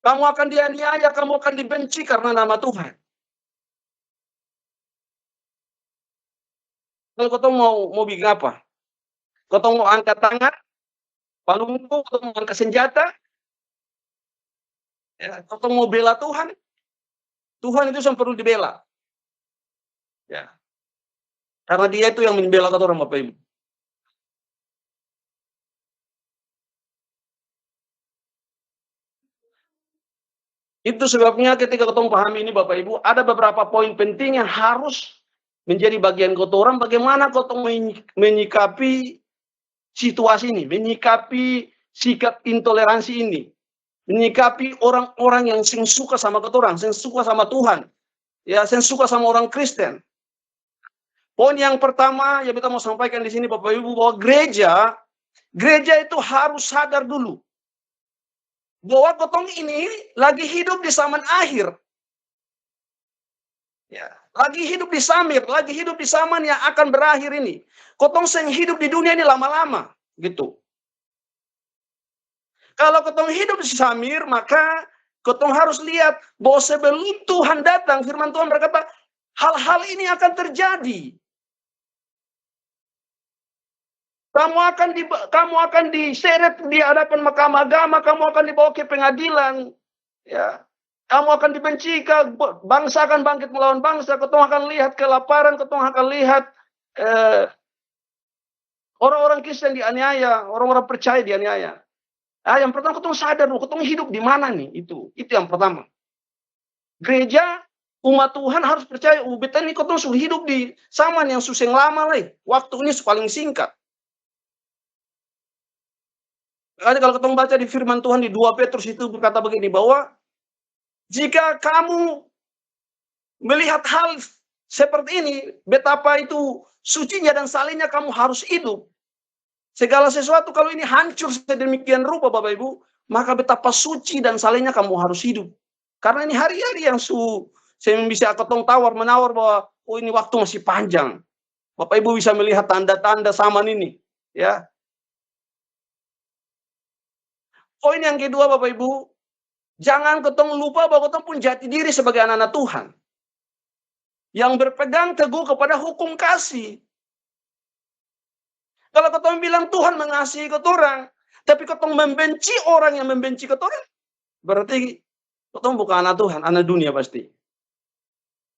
kamu akan dianiaya, kamu akan dibenci karena nama Tuhan. Kalau kau mau bikin apa? Kau mau angkat tangan, palungku, kau mau angkat senjata, ya, kau mau bela Tuhan. Tuhan itu yang perlu dibela. Ya. Karena dia itu yang membela orang, Bapak Ibu. Itu sebabnya ketika kau pahami ini, Bapak Ibu, ada beberapa poin penting yang harus menjadi bagian orang. Bagaimana kau menyikapi situasi ini, menyikapi sikap intoleransi ini, menyikapi orang-orang yang suka sama orang, yang suka sama Tuhan, ya, yang suka sama orang Kristen. Poin yang pertama yang kita mau sampaikan di sini, Bapak Ibu, bahwa gereja itu harus sadar dulu bahwa kotong ini lagi hidup di zaman akhir. Ya, lagi hidup di samir, lagi hidup di zaman yang akan berakhir ini. Kotong seng hidup di dunia ini lama-lama, gitu. Kalau kotong hidup di samir, maka kotong harus lihat bahwa sebelum Tuhan datang, firman Tuhan berkata, hal-hal ini akan terjadi. Kamu akan diseret di hadapan mahkamah agama, kamu akan dibawa ke pengadilan, ya. Kamu akan dibenci, bangsa akan bangkit melawan bangsa, kau akan lihat kelaparan, kau akan lihat orang-orang Kristen dianiaya, orang-orang percaya dianiaya. Yang pertama kau sadar, kau hidup di mana nih? Itu yang pertama. Gereja Umat Tuhan harus percaya, beta ini kotong sudah hidup di zaman yang susah lama lah. Waktu ini paling singkat. Ada kalau ketemu baca di firman Tuhan di 2 Petrus itu berkata begini, bahwa jika kamu melihat hal seperti ini, betapa itu sucinya dan salehnya kamu harus hidup. Segala sesuatu kalau ini hancur sedemikian rupa Bapak Ibu, maka betapa suci dan salehnya kamu harus hidup. Karena ini hari-hari yang saya bisa ketong tawar-menawar bahwa oh ini waktu masih panjang. Bapak Ibu bisa melihat tanda-tanda zaman ini, ya. Poin yang kedua Bapak Ibu, jangan ketong lupa bahwa ketong pun jati diri sebagai anak-anak Tuhan. Yang berpegang teguh kepada hukum kasih. Kalau ketong bilang Tuhan mengasihi ketorang, tapi ketong membenci orang yang membenci ketorang, berarti ketong bukan anak Tuhan, anak dunia pasti.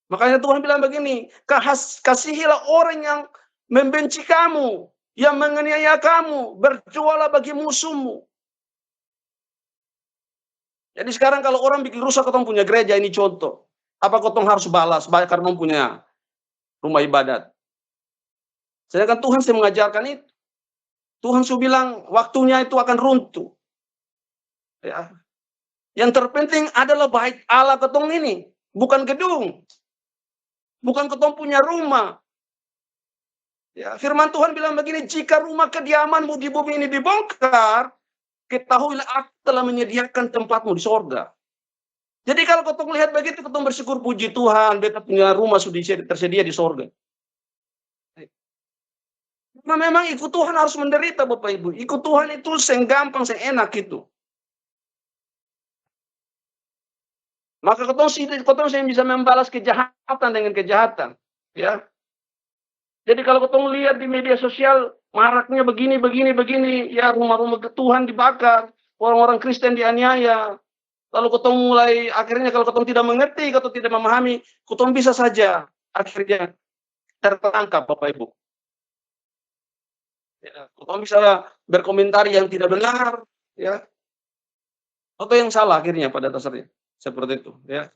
Makanya Tuhan bilang begini, kasihilah orang yang membenci kamu, yang menganiaya kamu, berjualah bagi musuhmu. Jadi sekarang kalau orang bikin rusak, ketong punya gereja, ini contoh. Apa ketong harus balas karena punya rumah ibadat? Sedangkan Tuhan sudah mengajarkan itu. Tuhan sudah bilang waktunya itu akan runtuh. Ya. Yang terpenting adalah bait Allah ketong ini, bukan gedung. Bukan ketong punya rumah. Ya, firman Tuhan bilang begini, jika rumah kediamanmu di bumi ini dibongkar, ketahuilah aku telah menyediakan tempatmu di sorga. Jadi kalau ketong lihat begitu, ketong bersyukur, puji Tuhan, beta punya rumah sudah tersedia di sorga. Nah, memang ikut Tuhan harus menderita Bapak Ibu. Ikut Tuhan itu gampang, enak gitu. Maka ketong saya bisa membalas kejahatan dengan kejahatan, ya. Jadi kalau ketong lihat di media sosial maraknya begini, ya rumah-rumah Tuhan dibakar, orang-orang Kristen dianiaya. Lalu ketong mulai akhirnya kalau ketong tidak mengerti, ketong tidak memahami, ketong bisa saja akhirnya tertangkap Bapak Ibu. Ya, ketong bisa berkomentar yang tidak benar, ya. Atau yang salah akhirnya pada dasarnya. Seperti itu, ya.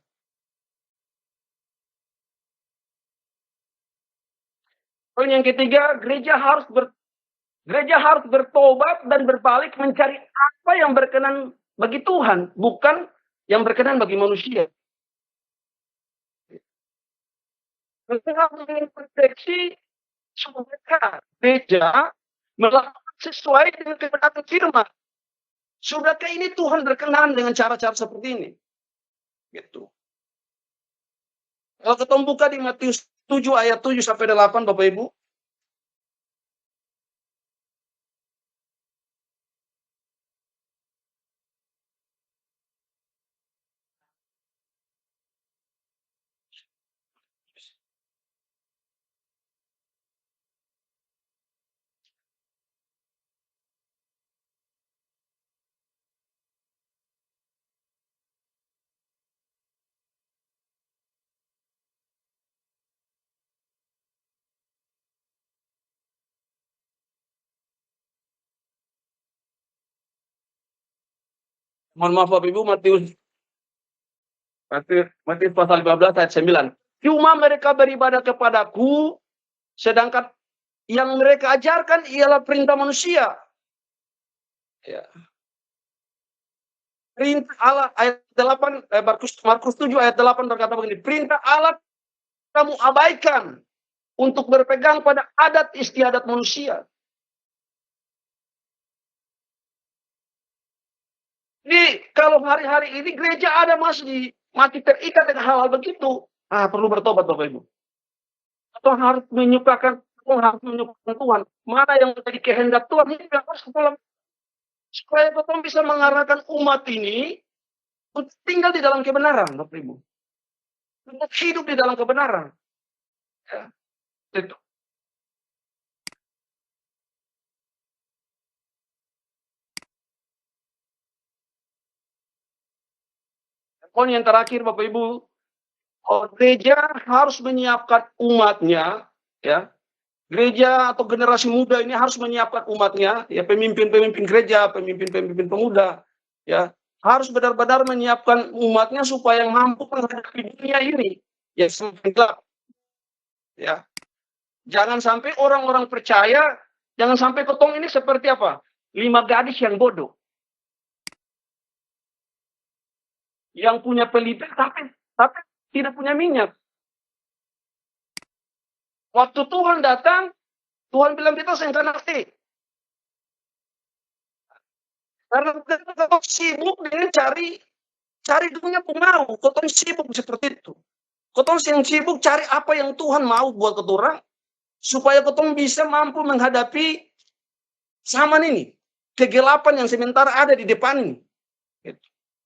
Poin yang ketiga, gereja harus bertobat dan berbalik mencari apa yang berkenan bagi Tuhan, bukan yang berkenan bagi manusia. Mereka memproteksi supaya gereja melakukan sesuai dengan kebenaran firman. Sudahkah ini Tuhan berkenan dengan cara-cara seperti ini? Gitu. Kalau ketemu buka di Matius 7 ayat 7 sampai 8 Bapak Ibu. Mohon maaf Bapak Ibu, Matius pasal 15 ayat 9. Cuma mereka beribadah kepadaku, sedangkan yang mereka ajarkan ialah perintah manusia. Ya. Perintah Allah ayat 8, Markus 7 ayat 8 berkata begini, perintah Allah kamu abaikan untuk berpegang pada adat istiadat manusia. Jadi kalau hari-hari ini gereja ada masih terikat dengan hal-hal begitu, perlu bertobat Bapak Ibu. Atau harus menyukakan Tuhan. Mana yang menjadi kehendak Tuhan ini harus kita supaya Tuhan bisa mengarahkan umat ini untuk tinggal di dalam kebenaran, Bapak Ibu. Untuk hidup di dalam kebenaran. Ya, itu. Poin yang terakhir Bapak Ibu, gereja harus menyiapkan umatnya, ya. Gereja atau generasi muda ini harus menyiapkan umatnya, ya, pemimpin-pemimpin gereja, pemimpin-pemimpin pemuda, ya, harus benar-benar menyiapkan umatnya supaya mampu menghadapi dunia ini. yang semakin gelap. Ya, jangan sampai orang-orang percaya, jangan sampai ketong ini seperti apa? 5 gadis yang bodoh. Yang punya pelipis tapi tidak punya minyak. Waktu Tuhan datang, Tuhan bilang kita sayang ngerti. Karena kita sibuk dengan cari dunia pengaruh. Kita sibuk seperti itu. Kita sibuk cari apa yang Tuhan mau buat kita orang, supaya kita bisa mampu menghadapi zaman ini, kegelapan yang sementara ada di depan ini.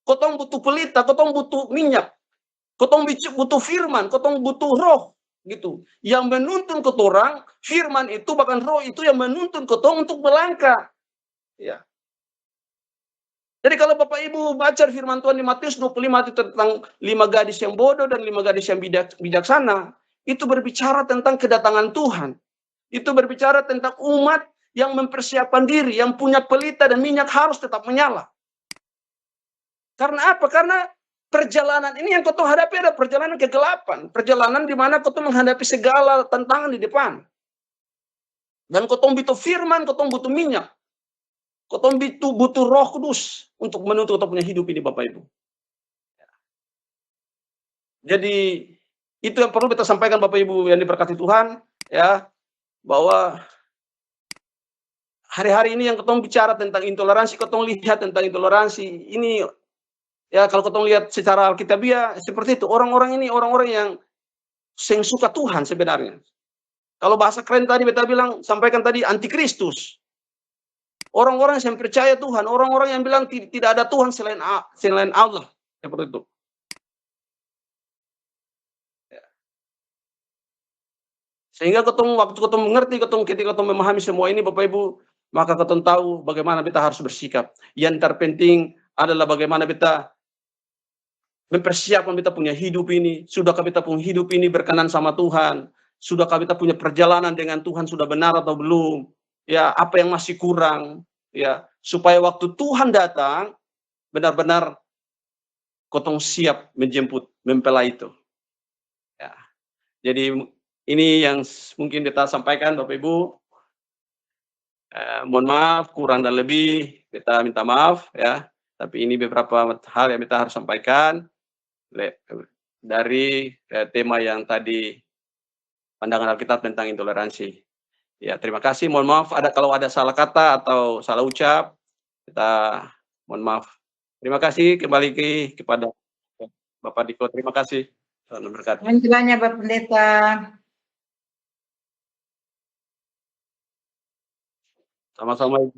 Kita butuh pelita, kita butuh minyak, kita butuh firman, kita butuh roh, gitu. Yang menuntun kita orang, firman itu bahkan roh itu yang menuntun kita untuk melangkah. Ya. Jadi kalau Bapak Ibu baca firman Tuhan di Matius 25 itu tentang 5 gadis yang bodoh dan 5 gadis yang bijaksana, itu berbicara tentang kedatangan Tuhan. Itu berbicara tentang umat yang mempersiapkan diri, yang punya pelita dan minyak harus tetap menyala. Karena apa? Karena perjalanan ini yang kau hadapi ada perjalanan kegelapan, perjalanan di mana kau menghadapi segala tantangan di depan. Dan kau butuh firman, kau butuh minyak. Kau butuh Roh Kudus untuk menuntut kau punya hidup ini, Bapak Ibu. Jadi itu yang perlu kita sampaikan, Bapak Ibu yang diberkati Tuhan, ya, bahwa hari-hari ini yang kau bicara tentang intoleransi, kau lihat tentang intoleransi ini, ya kalau kau lihat secara alkitabiah seperti itu, orang-orang ini orang-orang yang suka Tuhan sebenarnya. Kalau bahasa keren tadi beta bilang, sampaikan tadi antikristus. Orang-orang yang percaya Tuhan, orang-orang yang bilang tidak ada Tuhan selain Allah, seperti itu. Sehingga waktu ketemu mengerti, ketika ketemu memahami semua ini, Bapak Ibu, maka ketemu tahu bagaimana kita harus bersikap. Yang terpenting adalah bagaimana kita mempersiapkan kita punya hidup ini. Sudahkah kita punya hidup ini berkenan sama Tuhan? Sudahkah kita punya perjalanan dengan Tuhan sudah benar atau belum? Ya, apa yang masih kurang? Ya, supaya waktu Tuhan datang, benar-benar kotong siap menjemput, mempelai itu. Ya. Jadi ini yang mungkin kita sampaikan, Bapak Ibu. Mohon maaf, kurang dan lebih kita minta maaf ya. Tapi ini beberapa hal yang kita harus sampaikan dari tema yang tadi, pandangan Alkitab tentang intoleransi. Ya, terima kasih. Mohon maaf kalau ada salah kata atau salah ucap, kita mohon maaf. Terima kasih kembali kepada Bapak Diko. Terima kasih. Tuhan memberkati. Mohon kiranya Bapak Pendeta. Sama-sama.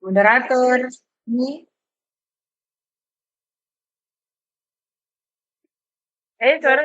Moderator, ini suara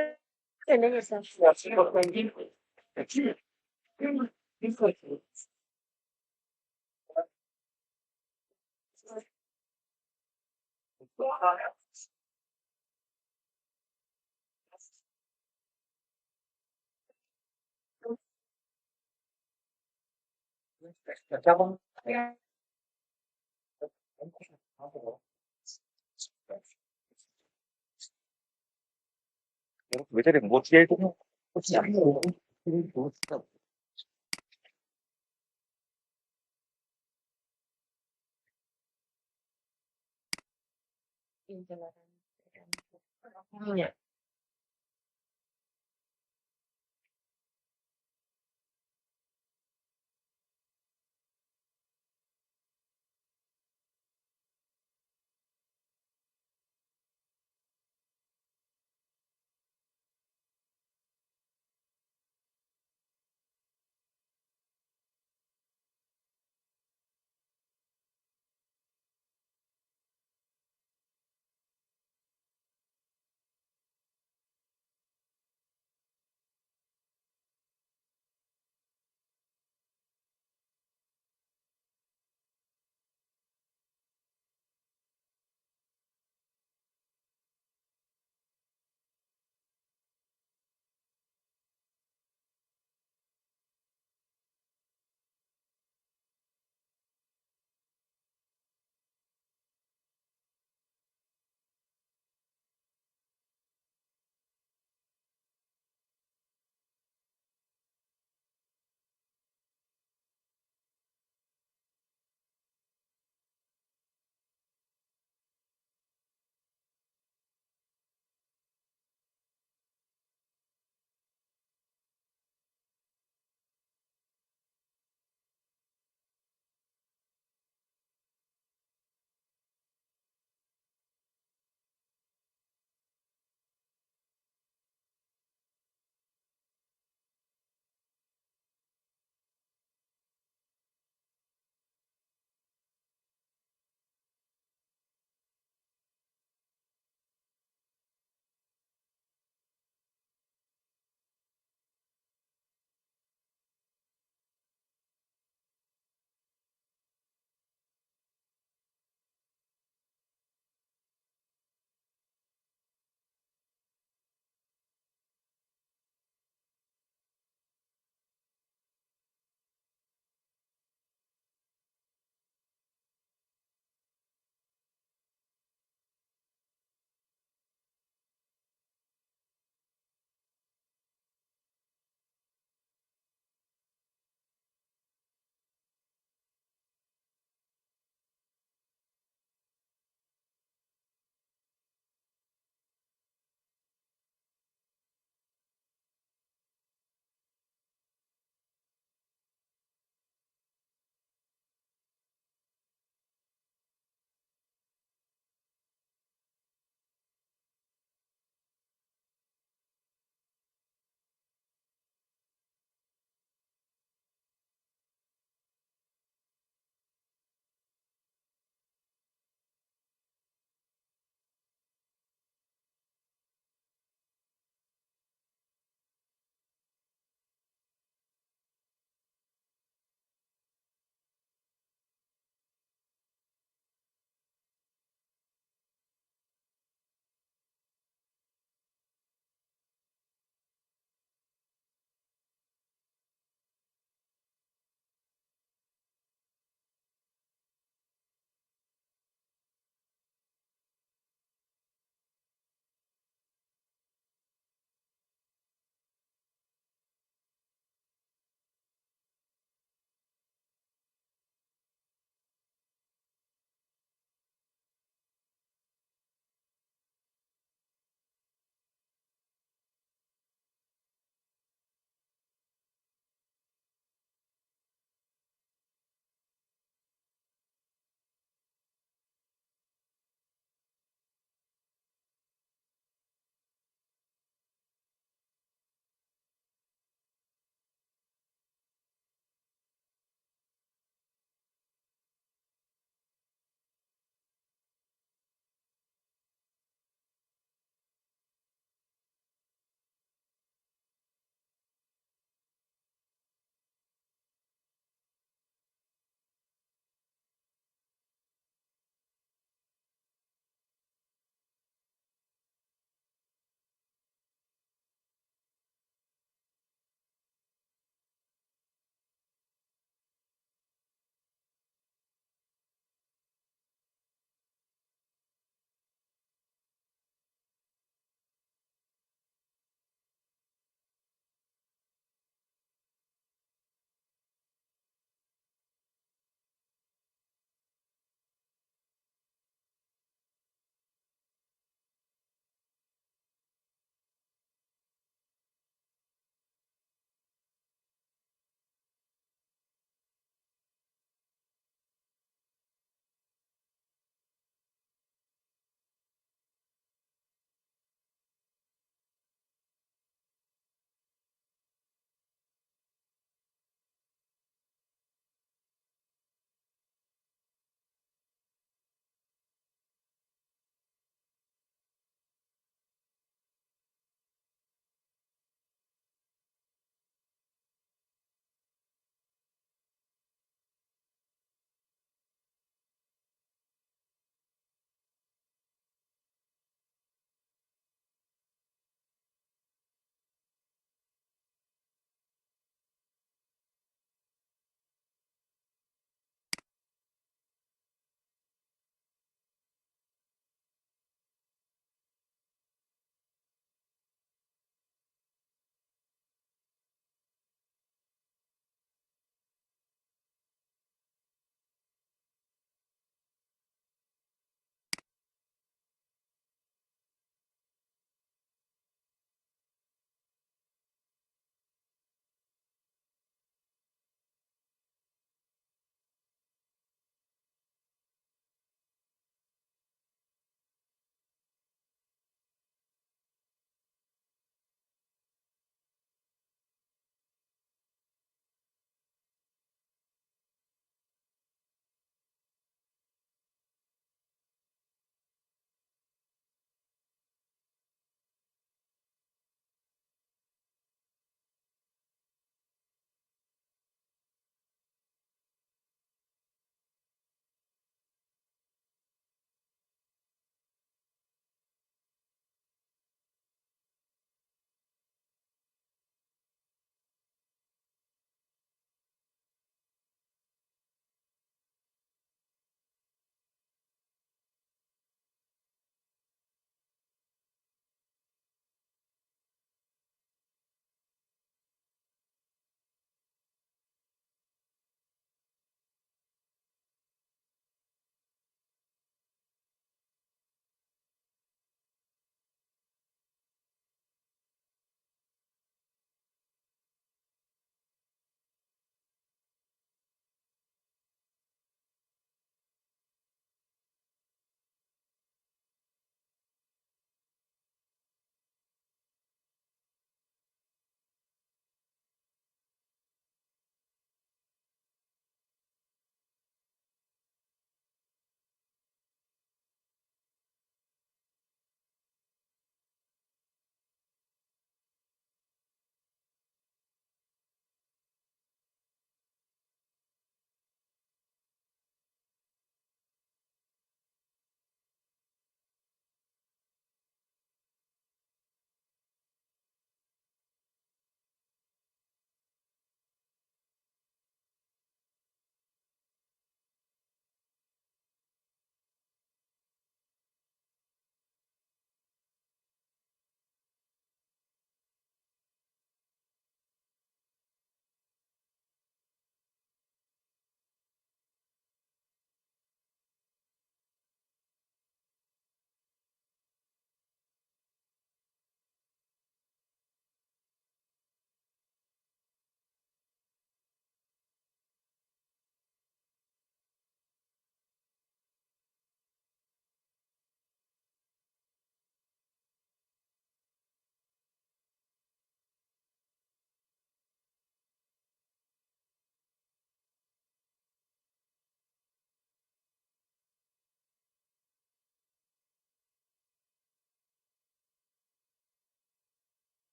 Bisa deh, buat dia itu. minyak.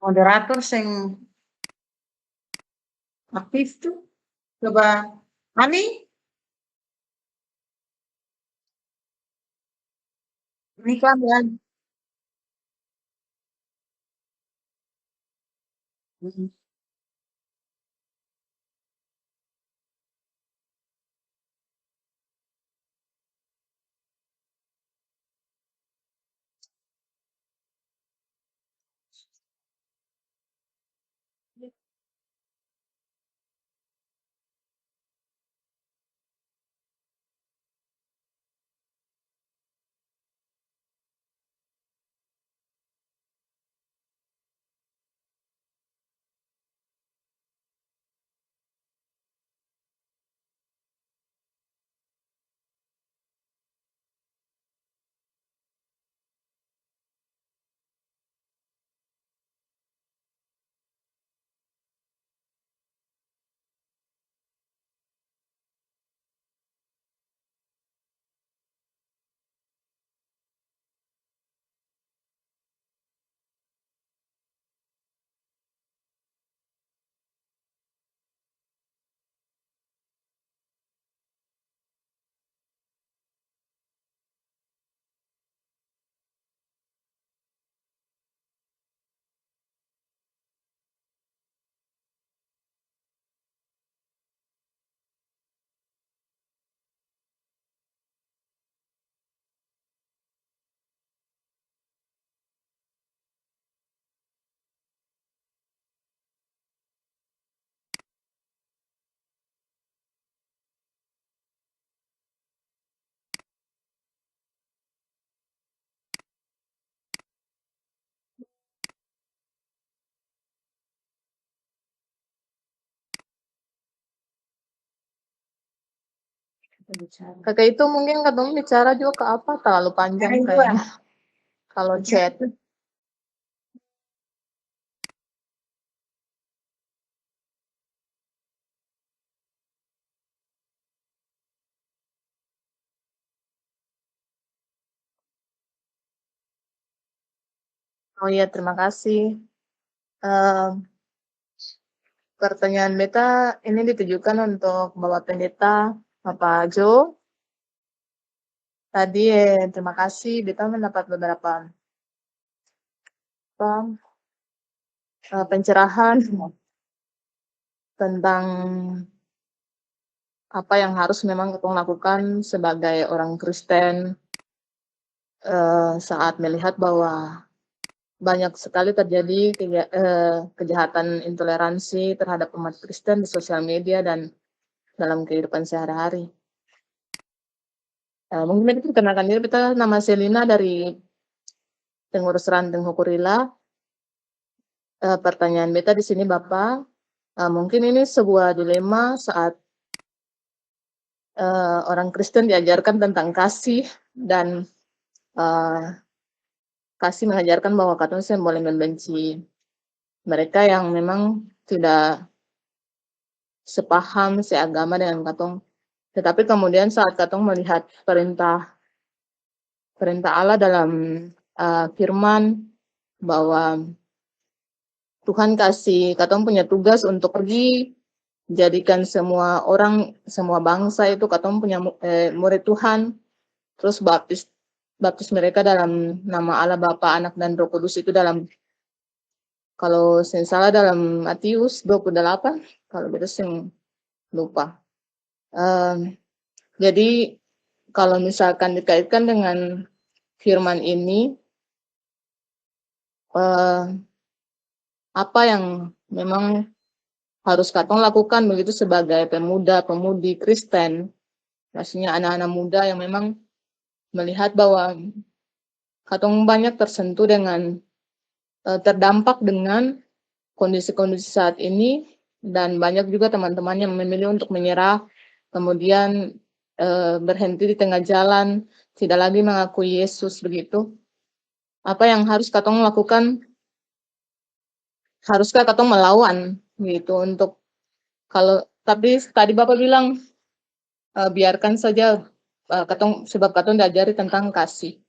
moderator sing aktif tuh. Coba Ani, ini kan ya. Mm. Kakak itu mungkin katong bicara juga ke apa terlalu panjang Yang dua. kayaknya. Kalau chat. Oh iya, terima kasih. Em, Pertanyaan beta ini ditujukan untuk Bapak Pendeta, Bapak Jo. Tadi terima kasih, beta mendapat beberapa apa, pencerahan tentang apa yang harus memang kita lakukan sebagai orang Kristen saat melihat bahwa banyak sekali terjadi kejahatan intoleransi terhadap umat Kristen di sosial media dan dalam kehidupan sehari-hari. Mungkin kita perkenalkan diri, kita nama Selina dari Pengurus Ranting Hukurila. Pertanyaan beta di sini Bapak, mungkin ini sebuah dilema saat orang Kristen diajarkan tentang kasih dan kasih mengajarkan bahwa katong boleh membenci mereka yang memang tidak sepaham, seagama dengan katong. Tetapi kemudian saat katong melihat perintah Allah dalam firman bahwa Tuhan kasih katong punya tugas untuk pergi jadikan semua orang, semua bangsa itu katong punya murid Tuhan, terus baptis mereka dalam nama Allah Bapa, Anak dan Roh Kudus itu dalam, kalau saya salah dalam Matius 28, kalau beda saya lupa. Jadi kalau misalkan dikaitkan dengan firman ini, apa yang memang harus katong lakukan begitu sebagai pemuda, pemudi Kristen, maksudnya anak-anak muda yang memang melihat bahwa katong banyak tersentuh dengan terdampak dengan kondisi-kondisi saat ini, dan banyak juga teman-teman yang memilih untuk menyerah, kemudian berhenti di tengah jalan, tidak lagi mengakui Yesus begitu. Apa yang harus katong lakukan? Haruskah katong melawan gitu untuk, kalau tapi tadi Bapak bilang biarkan saja katong, sebab katong diajari tentang kasih.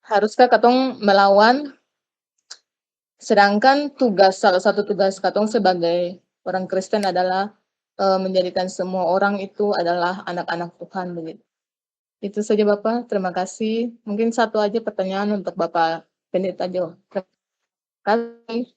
Haruskah katong melawan Sedangkan salah satu tugas katong sebagai orang Kristen adalah menjadikan semua orang itu adalah anak-anak Tuhan begitu. Itu saja Bapak, terima kasih. Mungkin satu aja pertanyaan untuk Bapak Pendeta Jo. Terima kasih.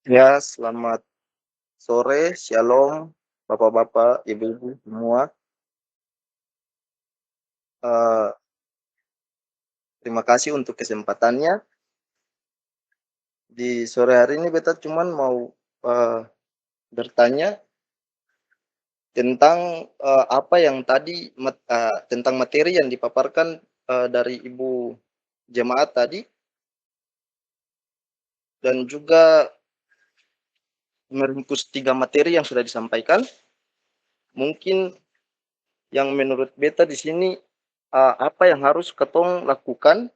Ya, selamat sore, shalom, bapak-bapak, ibu-ibu semua. Terima kasih untuk kesempatannya. Di sore hari ini beta cuman mau bertanya tentang apa yang tadi tentang materi yang dipaparkan dari ibu jemaat tadi, dan juga meringkus 3 materi yang sudah disampaikan. Mungkin yang menurut beta di sini apa yang harus ketong lakukan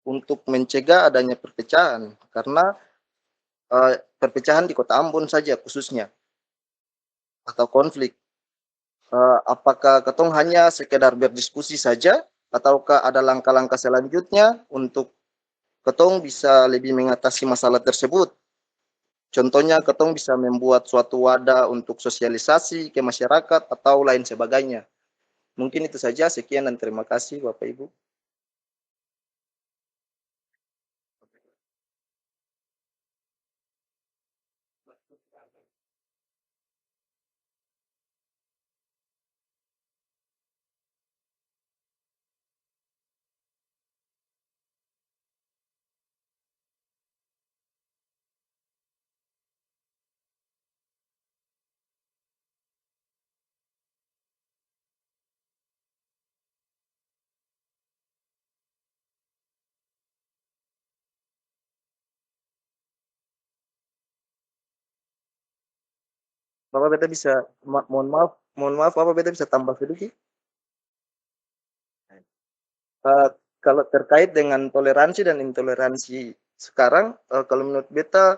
untuk mencegah adanya perpecahan, karena perpecahan di kota Ambon saja khususnya atau konflik, apakah ketong hanya sekedar berdiskusi saja ataukah ada langkah-langkah selanjutnya untuk ketong bisa lebih mengatasi masalah tersebut. Contohnya ketong bisa membuat suatu wadah untuk sosialisasi ke masyarakat atau lain sebagainya. Mungkin itu saja, sekian dan terima kasih Bapak Ibu. Bapak beta bisa mohon maaf Bapak beta bisa tambah sedikit. Kalau terkait dengan toleransi dan intoleransi sekarang, kalau menurut beta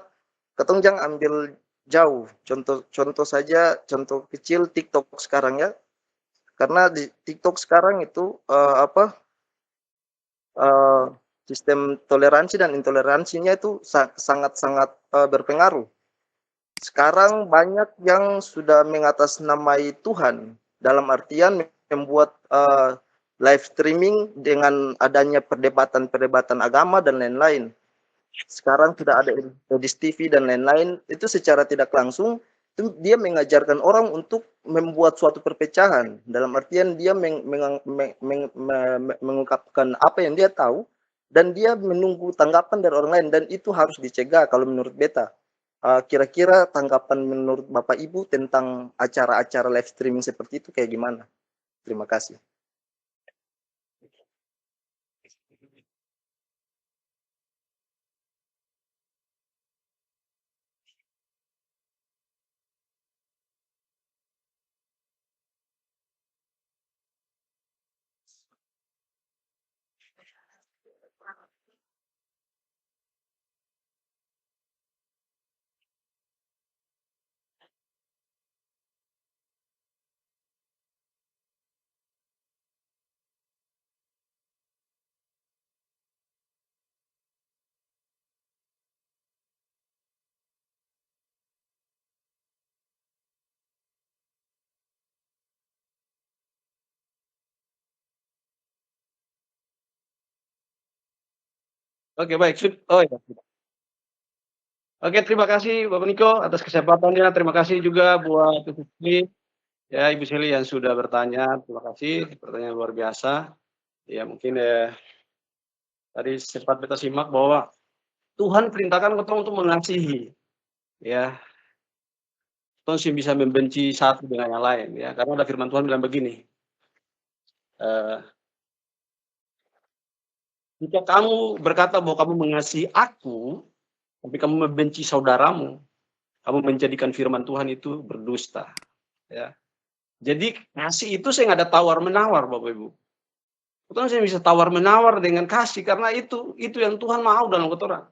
ketong jangan ambil jauh. Contoh saja, contoh kecil TikTok sekarang ya. Karena di TikTok sekarang itu sistem toleransi dan intoleransinya itu sangat-sangat berpengaruh. Sekarang banyak yang sudah mengatasnamai Tuhan, dalam artian membuat live streaming dengan adanya perdebatan-perdebatan agama dan lain-lain. Sekarang tidak ada edis TV dan lain-lain, itu secara tidak langsung itu dia mengajarkan orang untuk membuat suatu perpecahan, dalam artian dia mengungkapkan apa yang dia tahu dan dia menunggu tanggapan dari orang lain, dan itu harus dicegah kalau menurut beta. Kira-kira tanggapan menurut Bapak Ibu tentang acara-acara live streaming seperti itu kayak gimana? Terima kasih. Oke, baik. Oh ya. Oke, terima kasih Bapak Niko atas kesempatannya. Terima kasih juga buat Ibu Sili, ya Ibu Sili yang sudah bertanya. Terima kasih, pertanyaan luar biasa. Ya mungkin tadi sempat kita simak bahwa Tuhan perintahkan ketong untuk mengasihi, ya. Ketong sih bisa membenci satu dengan yang lain, ya. Karena ada firman Tuhan bilang begini, jika kamu berkata bahwa kamu mengasihi aku, tapi kamu membenci saudaramu, kamu menjadikan firman Tuhan itu berdusta, ya. Jadi kasih itu saya nggak ada tawar-menawar, Bapak Ibu. Ketong saya bisa tawar-menawar dengan kasih karena itu yang Tuhan mau dalam ketong.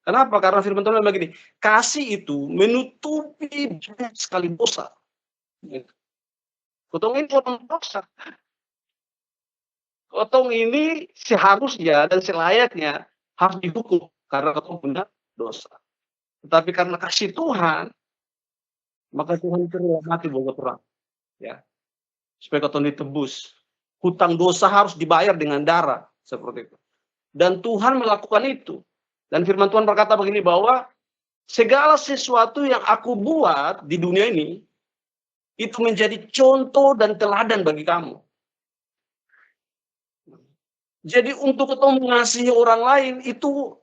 Kenapa? Karena firman Tuhan begini, kasih itu menutupi banyak sekali dosa. Ketong ini orang dosa. Ketong ini seharusnya dan selayaknya harus dihukum karena ketong punya dosa. Tetapi karena kasih Tuhan, maka Tuhan itu rela mati buat orang, ya, supaya ketong ditebus. Hutang dosa harus dibayar dengan darah, seperti itu. Dan Tuhan melakukan itu. Dan firman Tuhan berkata begini bahwa segala sesuatu yang aku buat di dunia ini itu menjadi contoh dan teladan bagi kamu. Jadi untuk ketong mengasihi orang lain itu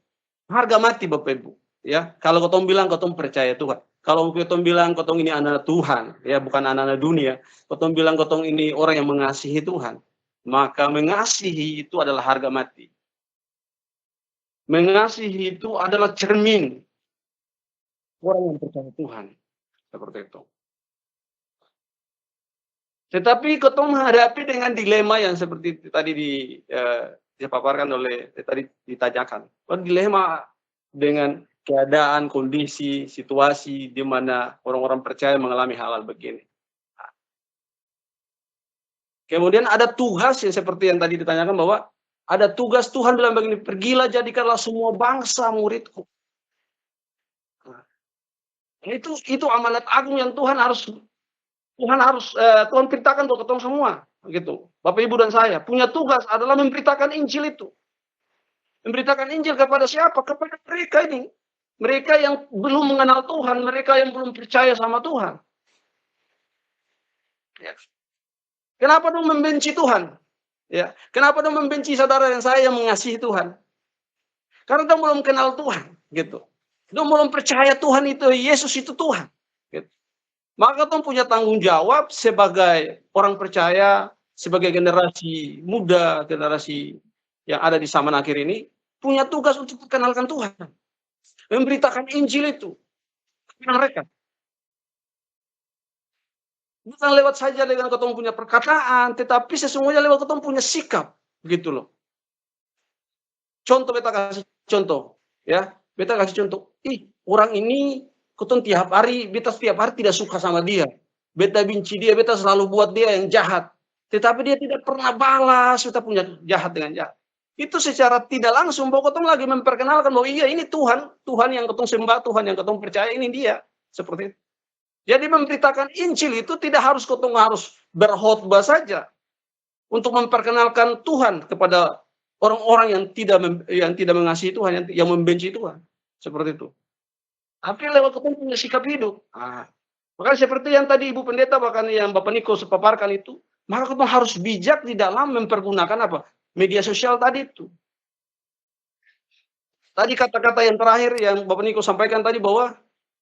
harga mati, Bapak Ibu. Ya, kalau ketong bilang ketong percaya Tuhan. Kalau ketong bilang ketong ini anak Tuhan, ya bukan anak-anak dunia. Ketong bilang ketong ini orang yang mengasihi Tuhan, maka mengasihi itu adalah harga mati. Mengasihi itu adalah cermin orang yang percaya Tuhan, seperti itu. Tetapi ketong menghadapi dengan dilema yang seperti tadi dipaparkan oleh tadi ditanyakan. Dilema dengan keadaan, kondisi, situasi di mana orang-orang percaya mengalami hal-hal begini. Kemudian ada tugas yang seperti yang tadi ditanyakan bahwa ada tugas Tuhan bilang begini, pergilah jadikanlah semua bangsa muridku. Itu amanat agung yang Tuhan perintahkan untuk ketong semua, gitu. Bapak Ibu dan saya punya tugas adalah memberitakan Injil itu. Memberitakan Injil kepada siapa? Kepada mereka ini. Mereka yang belum mengenal Tuhan, mereka yang belum percaya sama Tuhan. Ya. Kenapa dong membenci Tuhan? Ya, kenapa dong membenci saudara dan saya yang mengasihi Tuhan? Karena dong belum kenal Tuhan, gitu. Dong belum percaya Tuhan itu, Yesus itu Tuhan. Gitu. Maka dong punya tanggung jawab sebagai orang percaya, sebagai generasi muda, generasi yang ada di zaman akhir ini, punya tugas untuk mengenalkan Tuhan. Memberitakan Injil itu kepada mereka. Bukan lewat saja dengan ketemu punya perkataan, tetapi sesungguhnya lewat ketemu punya sikap, begitu loh. Contoh, beta kasih contoh, ya. Beta kasih contoh. Orang ini ketemu beta setiap hari tidak suka sama dia. Beta benci dia, beta selalu buat dia yang jahat. Tetapi dia tidak pernah balas, beta punya jahat dengan jahat. Itu secara tidak langsung bahwa ketemu lagi memperkenalkan bahwa iya ini Tuhan yang ketemu sembah, Tuhan yang ketemu percaya, ini dia. Seperti itu. Jadi memberitakan Injil itu tidak harus ketemu harus berkhotbah saja untuk memperkenalkan Tuhan kepada orang-orang yang tidak mengasihi Tuhan, yang membenci Tuhan, seperti itu. Tapi lewat ketemu punya sikap hidup. Bahkan seperti yang tadi Ibu Pendeta bahkan yang Bapak Niko sepaparkan itu, maka ketemu harus bijak di dalam mempergunakan apa? Media sosial tadi itu. Tadi kata-kata yang terakhir yang Bapak Niko sampaikan tadi bahwa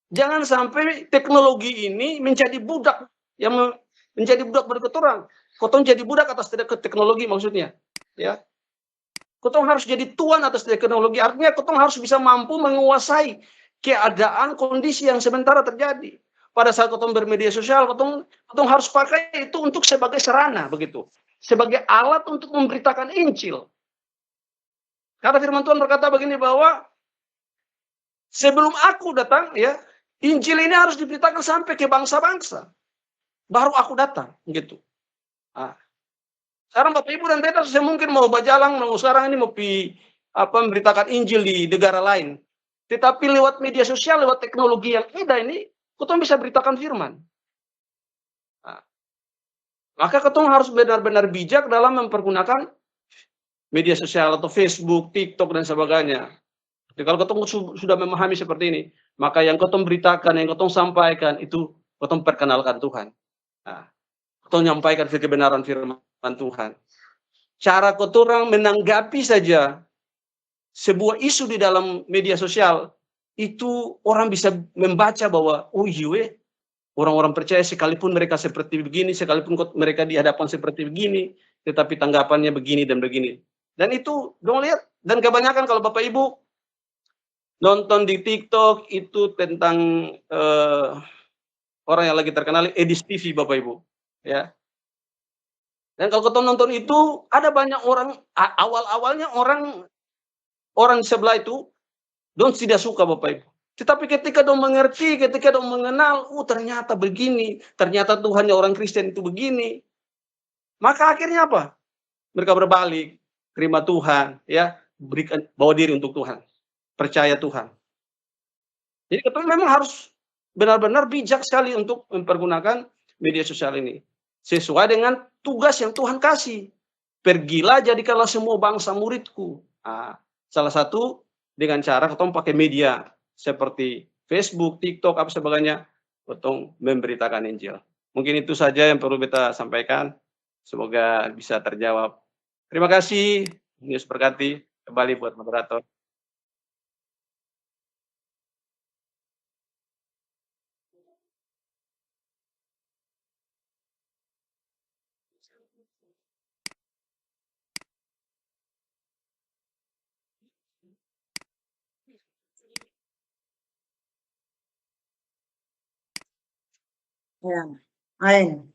jangan sampai teknologi ini menjadi budak bagi orang. Kotong jadi budak atas teknologi maksudnya, ya. Kotong harus jadi tuan atas teknologi. Artinya kotong harus bisa mampu menguasai keadaan kondisi yang sementara terjadi. Pada saat kotong bermedia sosial, kotong harus pakai itu untuk sebagai sarana begitu, sebagai alat untuk memberitakan Injil. Karena firman Tuhan berkata begini bahwa sebelum aku datang, ya, Injil ini harus diberitakan sampai ke bangsa-bangsa. Baru aku datang, gitu. Sekarang Bapak Ibu dan Beta saya mungkin mau berjalan, sekarang ini mau memberitakan Injil di negara lain. Tetapi lewat media sosial, lewat teknologi yang ada ini, ketong bisa beritakan firman. Maka ketong harus benar-benar bijak dalam mempergunakan media sosial atau Facebook, TikTok, dan sebagainya. Jadi kalau ketong sudah memahami seperti ini, maka yang ketong beritakan, yang ketong sampaikan, itu ketong perkenalkan Tuhan. Ketong nyampaikan kebenaran firman Tuhan. Cara ketong menanggapi saja sebuah isu di dalam media sosial, itu orang bisa membaca bahwa, oh iya, orang-orang percaya sekalipun mereka seperti begini, sekalipun mereka di hadapan seperti begini, tetapi tanggapannya begini dan begini. Dan itu, dong lihat, dan kebanyakan kalau Bapak Ibu nonton di TikTok itu tentang orang yang lagi terkenal Edis TV Bapak Ibu, ya. Dan kalau kita nonton itu ada banyak orang awal-awalnya orang sebelah itu dong tidak suka Bapak Ibu. Tetapi ketika dong mengerti, ketika dong mengenal, ternyata begini, ternyata Tuhannya orang Kristen itu begini. Maka akhirnya apa? Mereka berbalik, terima Tuhan, ya, berikan bawa diri untuk Tuhan, percaya Tuhan. Jadi kita memang harus benar-benar bijak sekali untuk mempergunakan media sosial ini sesuai dengan tugas yang Tuhan kasih. Pergilah jadikanlah semua bangsa muridku. Salah satu dengan cara ketemu pakai media seperti Facebook, TikTok, apa sebagainya, untuk memberitakan Injil. Mungkin itu saja yang perlu kita sampaikan. Semoga bisa terjawab. Terima kasih. Yesus berkati. Kembali buat moderator. Ya, Ain.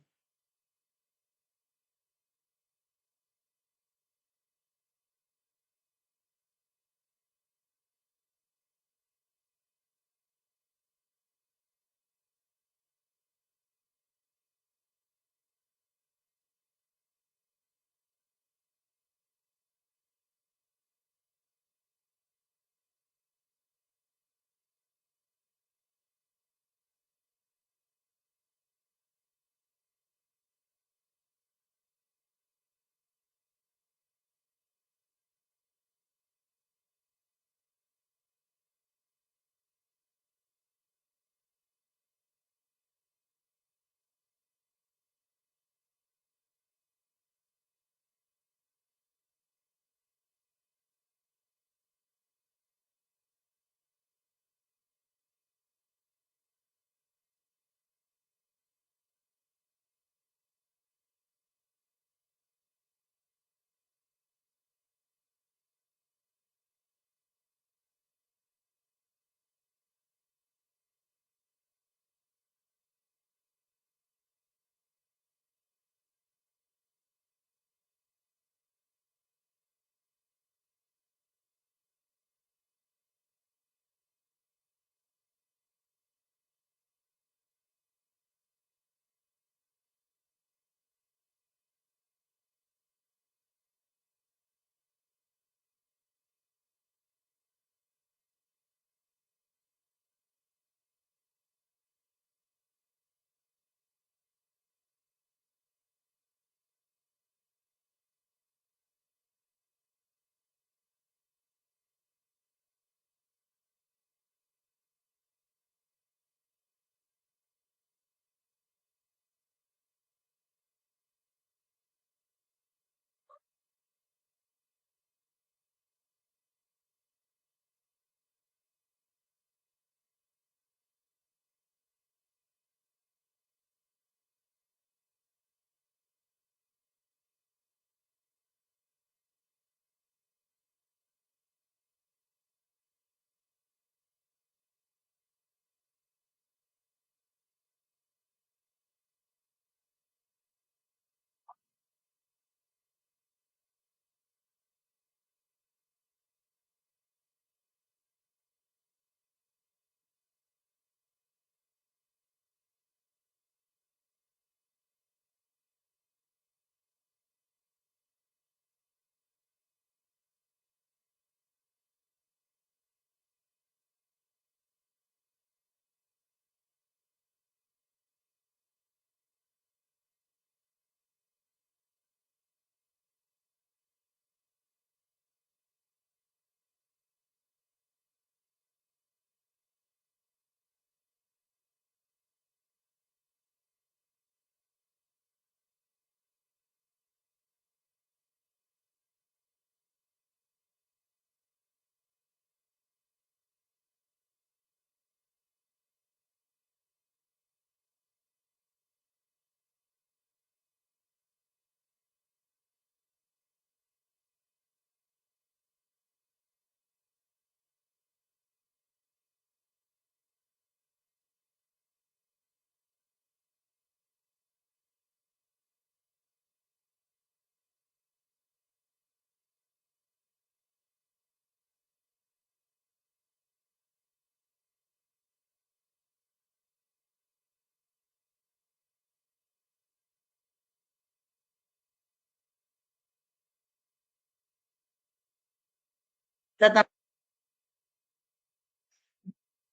Tetap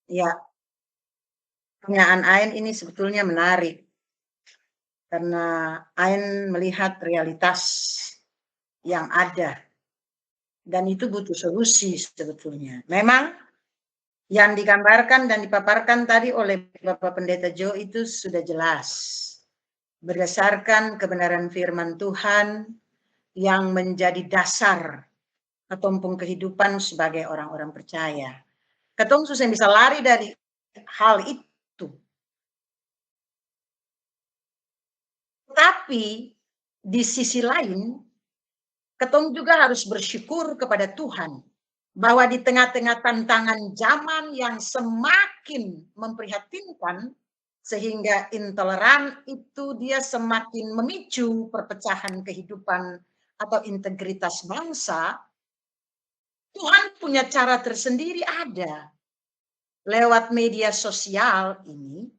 ya, pertanyaan Ain ini sebetulnya menarik karena Ain melihat realitas yang ada dan itu butuh solusi sebetulnya. Memang yang digambarkan dan dipaparkan tadi oleh Bapak Pendeta Jo itu sudah jelas. Berdasarkan kebenaran firman Tuhan yang menjadi dasar ketumpung kehidupan sebagai orang-orang percaya. Ketong susah bisa lari dari hal itu. Tapi di sisi lain, ketong juga harus bersyukur kepada Tuhan bahwa di tengah-tengah tantangan zaman yang semakin memprihatinkan, sehingga intoleran itu dia semakin memicu perpecahan kehidupan atau integritas bangsa, Tuhan punya cara tersendiri ada lewat media sosial ini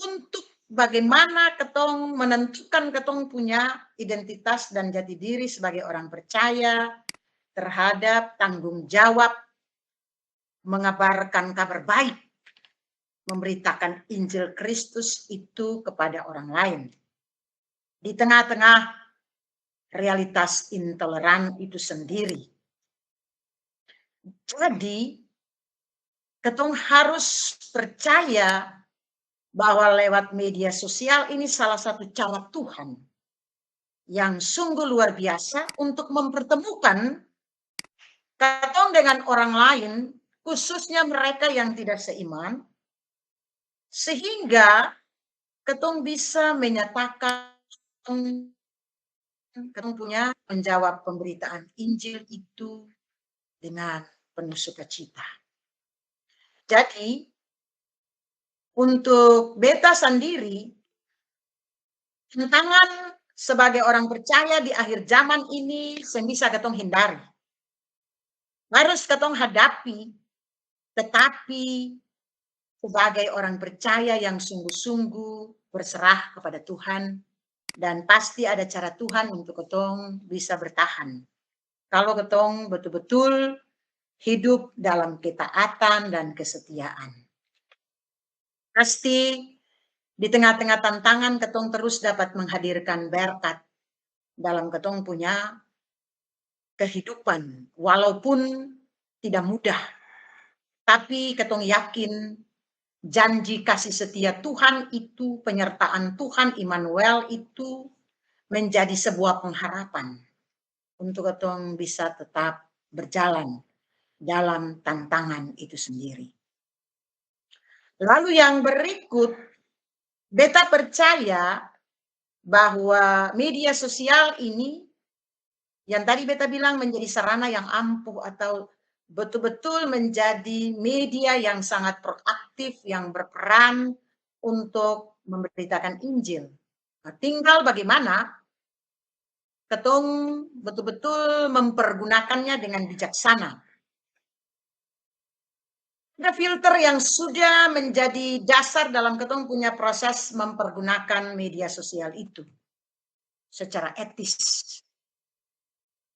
untuk bagaimana ketong menentukan ketong punya identitas dan jati diri sebagai orang percaya terhadap tanggung jawab mengabarkan kabar baik, memberitakan Injil Kristus itu kepada orang lain. Di tengah-tengah realitas intoleran itu sendiri. Jadi, ketong harus percaya bahwa lewat media sosial ini salah satu cara Tuhan yang sungguh luar biasa untuk mempertemukan ketong dengan orang lain, khususnya mereka yang tidak seiman, sehingga ketong bisa menyatakan ketong punya menjawab pemberitaan Injil itu dengan penuh sukacita. Jadi, untuk beta sendiri, tantangan sebagai orang percaya di akhir zaman ini yang bisa ketong hindari. Harus ketong hadapi, tetapi sebagai orang percaya yang sungguh-sungguh berserah kepada Tuhan, dan pasti ada cara Tuhan untuk ketong bisa bertahan. Kalau ketong betul-betul hidup dalam ketaatan dan kesetiaan. Pasti di tengah-tengah tantangan ketong terus dapat menghadirkan berkat dalam ketong punya kehidupan, walaupun tidak mudah. Tapi ketong yakin janji kasih setia Tuhan itu, penyertaan Tuhan Immanuel itu menjadi sebuah pengharapan untuk ketong bisa tetap berjalan dalam tantangan itu sendiri. Lalu yang berikut, beta percaya bahwa media sosial ini yang tadi beta bilang menjadi sarana yang ampuh atau betul-betul menjadi media yang sangat proaktif, yang berperan untuk memberitakan Injil. Nah, tinggal bagaimana ketong betul-betul mempergunakannya dengan bijaksana. Ada filter yang sudah menjadi dasar dalam ketong punya proses mempergunakan media sosial itu secara etis.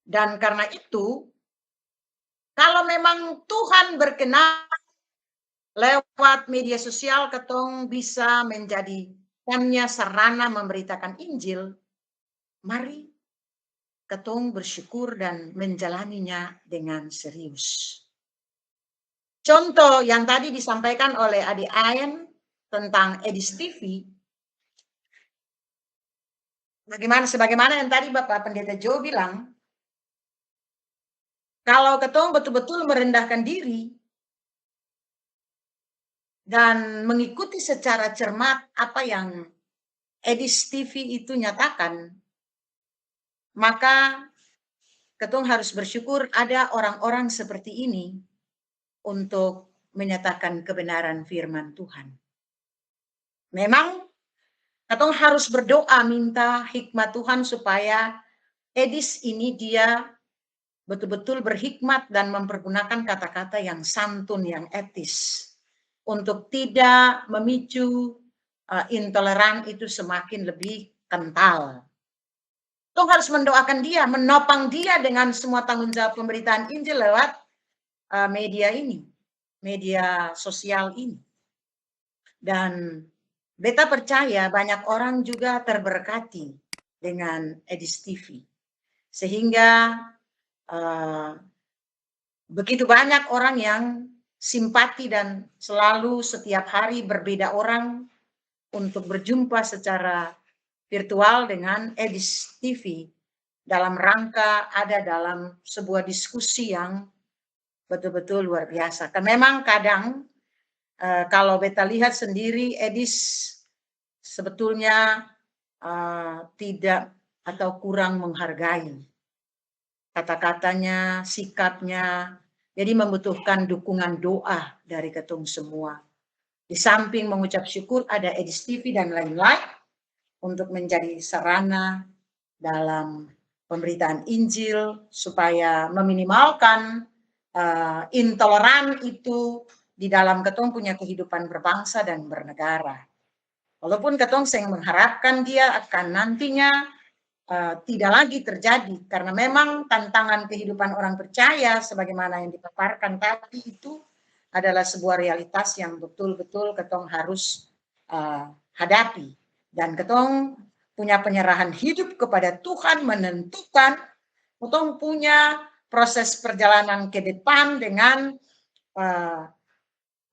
Dan karena itu, kalau memang Tuhan berkenan lewat media sosial ketong bisa menjadikannya sarana memberitakan Injil, mari ketong bersyukur dan menjalaninya dengan serius. Contoh yang tadi disampaikan oleh Adik Ain tentang Edis TV, sebagaimana yang tadi Bapak Pendeta Jo bilang, kalau ketong betul-betul merendahkan diri dan mengikuti secara cermat apa yang Edis TV itu nyatakan, maka ketong harus bersyukur ada orang-orang seperti ini untuk menyatakan kebenaran firman Tuhan. Memang ketong harus berdoa minta hikmat Tuhan supaya Edis ini dia betul-betul berhikmat dan mempergunakan kata-kata yang santun, yang etis, untuk tidak memicu intoleran itu semakin lebih kental. Ketong harus mendoakan dia, menopang dia dengan semua tanggung jawab pemberitaan Injil lewat media ini, media sosial ini. Dan beta percaya banyak orang juga terberkati dengan Edis TV. Sehingga begitu banyak orang yang simpati dan selalu setiap hari berbeda orang untuk berjumpa secara virtual dengan Edis TV dalam rangka ada dalam sebuah diskusi yang betul-betul luar biasa. Kan memang kadang kalau beta lihat sendiri Edis sebetulnya tidak atau kurang menghargai kata-katanya, sikapnya, jadi membutuhkan dukungan doa dari ketong semua. Di samping mengucap syukur ada Edis TV dan lain-lain untuk menjadi sarana dalam pemberitaan Injil supaya meminimalkan intoleran itu di dalam ketong punya kehidupan berbangsa dan bernegara. Walaupun ketong sering mengharapkan dia akan nantinya tidak lagi terjadi karena memang tantangan kehidupan orang percaya sebagaimana yang dipaparkan tadi itu adalah sebuah realitas yang betul-betul ketong harus hadapi dan ketong punya penyerahan hidup kepada Tuhan menentukan ketong punya proses perjalanan ke depan dengan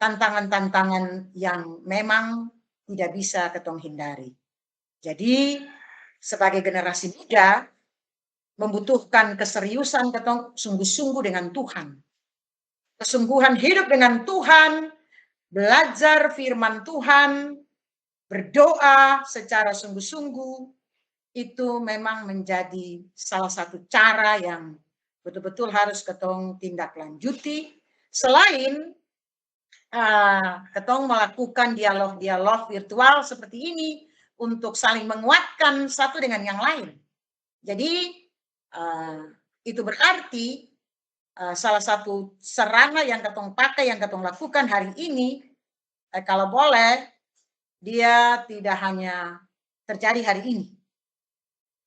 tantangan-tantangan yang memang tidak bisa ketong hindari. Jadi sebagai generasi muda membutuhkan keseriusan ketong sungguh-sungguh dengan Tuhan. Kesungguhan hidup dengan Tuhan, belajar firman Tuhan, berdoa secara sungguh-sungguh, itu memang menjadi salah satu cara yang betul-betul harus ketong tindak lanjuti. Selain ketong melakukan dialog-dialog virtual seperti ini, untuk saling menguatkan satu dengan yang lain. Jadi itu berarti salah satu sarana yang ketong pakai, yang ketong lakukan hari ini, kalau boleh, dia tidak hanya terjadi hari ini,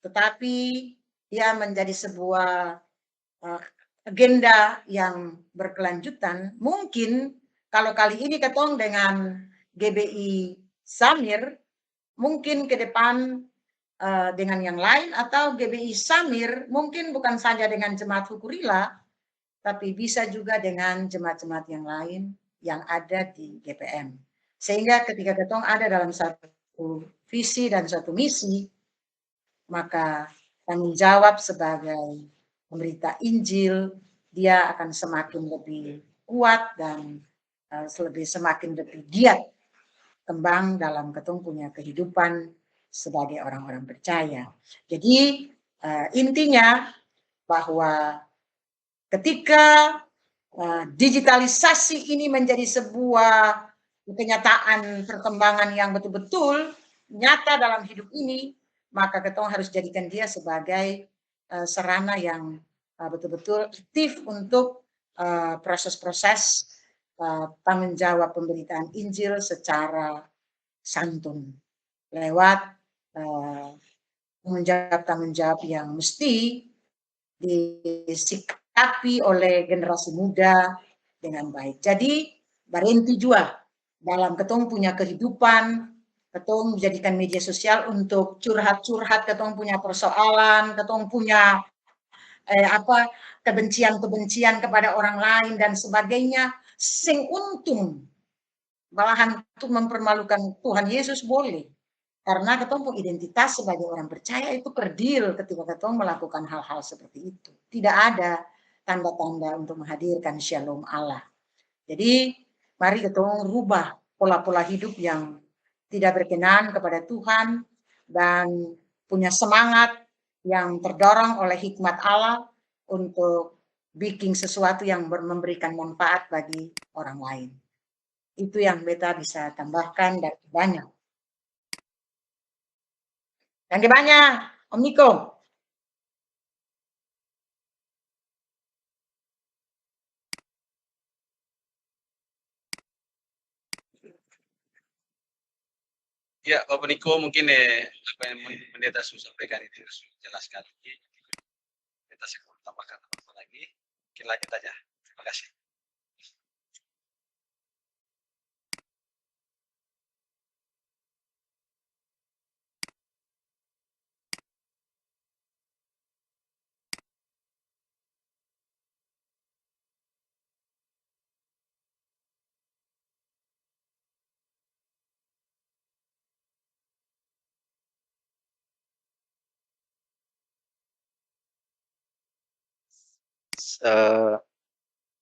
tetapi dia menjadi sebuah agenda yang berkelanjutan. Mungkin kalau kali ini ketong dengan GBI Samir, mungkin ke depan dengan yang lain, atau GBI Samir mungkin bukan saja dengan jemaat Hukurila, tapi bisa juga dengan jemaat-jemaat yang lain yang ada di GPM. Sehingga ketika ketong ada dalam satu visi dan satu misi, maka tanggung jawab sebagai pemberita Injil dia akan semakin lebih kuat dan semakin lebih giat kembang dalam ketong punya kehidupan sebagai orang-orang percaya. Jadi intinya bahwa ketika digitalisasi ini menjadi sebuah kenyataan perkembangan yang betul-betul nyata dalam hidup ini, maka ketong harus jadikan dia sebagai sarana yang betul-betul aktif untuk proses-proses tanggung jawab pemberitaan Injil secara santun lewat tanggung jawab yang mesti disikapi oleh generasi muda dengan baik. Jadi berhenti juga dalam ketong punya kehidupan, ketong menjadikan media sosial untuk curhat-curhat, ketong punya persoalan, ketong punya kebencian-kebencian kepada orang lain dan sebagainya. Sing untung malahan untuk mempermalukan Tuhan Yesus boleh, karena ketong punya identitas sebagai orang percaya itu kerdil ketika ketong melakukan hal-hal seperti itu. Tidak ada tanda-tanda untuk menghadirkan shalom Allah. Jadi mari ketong rubah pola-pola hidup yang tidak berkenan kepada Tuhan dan punya semangat yang terdorong oleh hikmat Allah untuk bikin sesuatu yang memberikan manfaat bagi orang lain. Itu yang beta bisa tambahkan dari banyak. Yang banyak, Om Niko. Ya, Bapak Niko, mungkin apa yang pendeta sudah sampaikan itu jelas sekali. Kita saya tambahkan apa lagi. Mungkin lanjut aja. Terima kasih.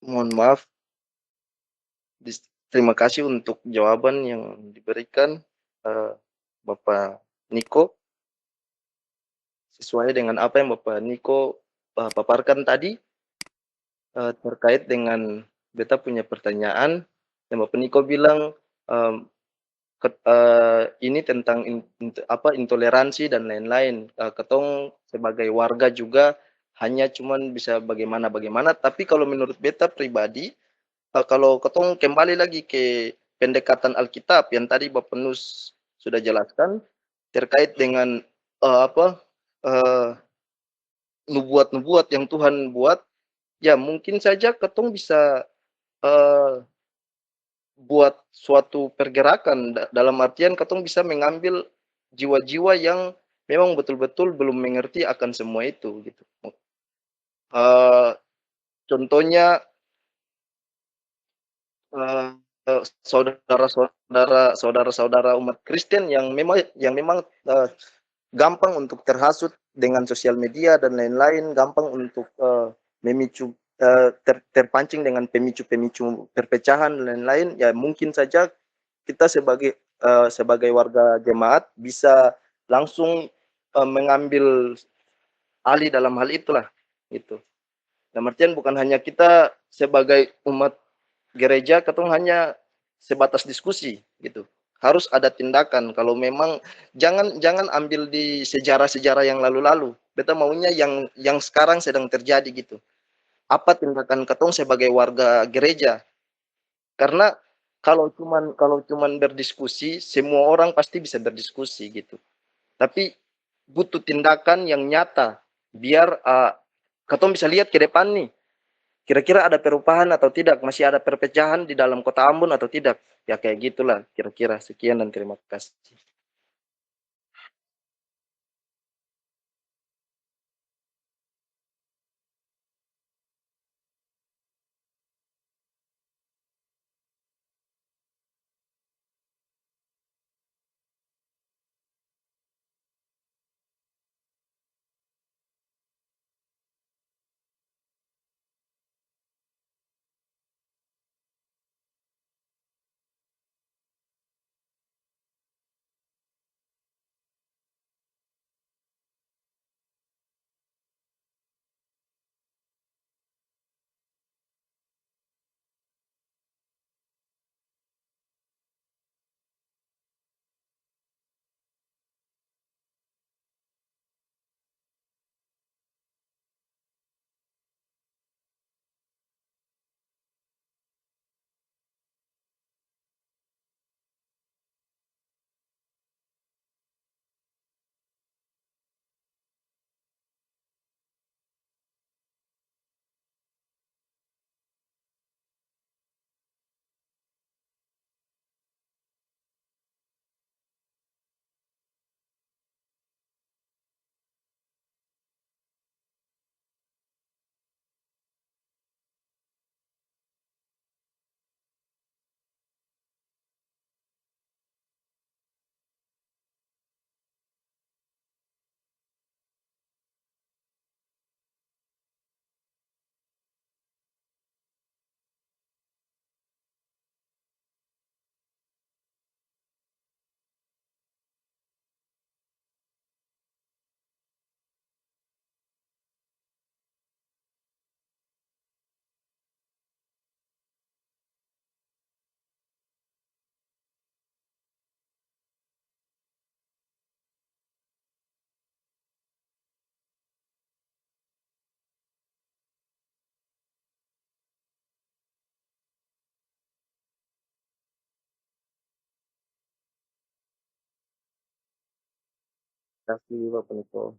Mohon maaf, terima kasih untuk jawaban yang diberikan eh, Bapak Niko, sesuai dengan apa yang Bapak Niko paparkan tadi terkait dengan beta punya pertanyaan yang Bapak Niko bilang em, ini tentang intoleransi dan lain-lain. Ketong sebagai warga juga hanya cuman bisa bagaimana-bagaimana, tapi kalau menurut beta pribadi, kalau ketong kembali lagi ke pendekatan Alkitab yang tadi Bapak Nus sudah jelaskan terkait dengan eh, nubuat-nubuat yang Tuhan buat, ya mungkin saja ketong bisa eh, buat suatu pergerakan dalam artian ketong bisa mengambil jiwa-jiwa yang memang betul-betul belum mengerti akan semua itu gitu. Eh, Contohnya eh, saudara-saudara umat Kristen yang memang gampang untuk terhasut dengan sosial media dan lain-lain, gampang untuk memicu terpancing dengan pemicu-pemicu perpecahan dan lain-lain, ya mungkin saja kita sebagai warga jemaat bisa langsung mengambil alih dalam hal itulah gitu. Dalam artian bukan hanya kita sebagai umat gereja ketong hanya sebatas diskusi gitu. Harus ada tindakan. Kalau memang jangan ambil di sejarah-sejarah yang lalu-lalu. Beta maunya yang sekarang sedang terjadi gitu. Apa tindakan ketong sebagai warga gereja? Karena kalau cuman berdiskusi, semua orang pasti bisa berdiskusi gitu. Tapi butuh tindakan yang nyata biar ketong bisa lihat ke depan nih. Kira-kira ada perubahan atau tidak? Masih ada perpecahan di dalam kota Ambon atau tidak? Ya kayak gitulah kira-kira. Sekian dan terima kasih. Terima kasih Bapak Niko.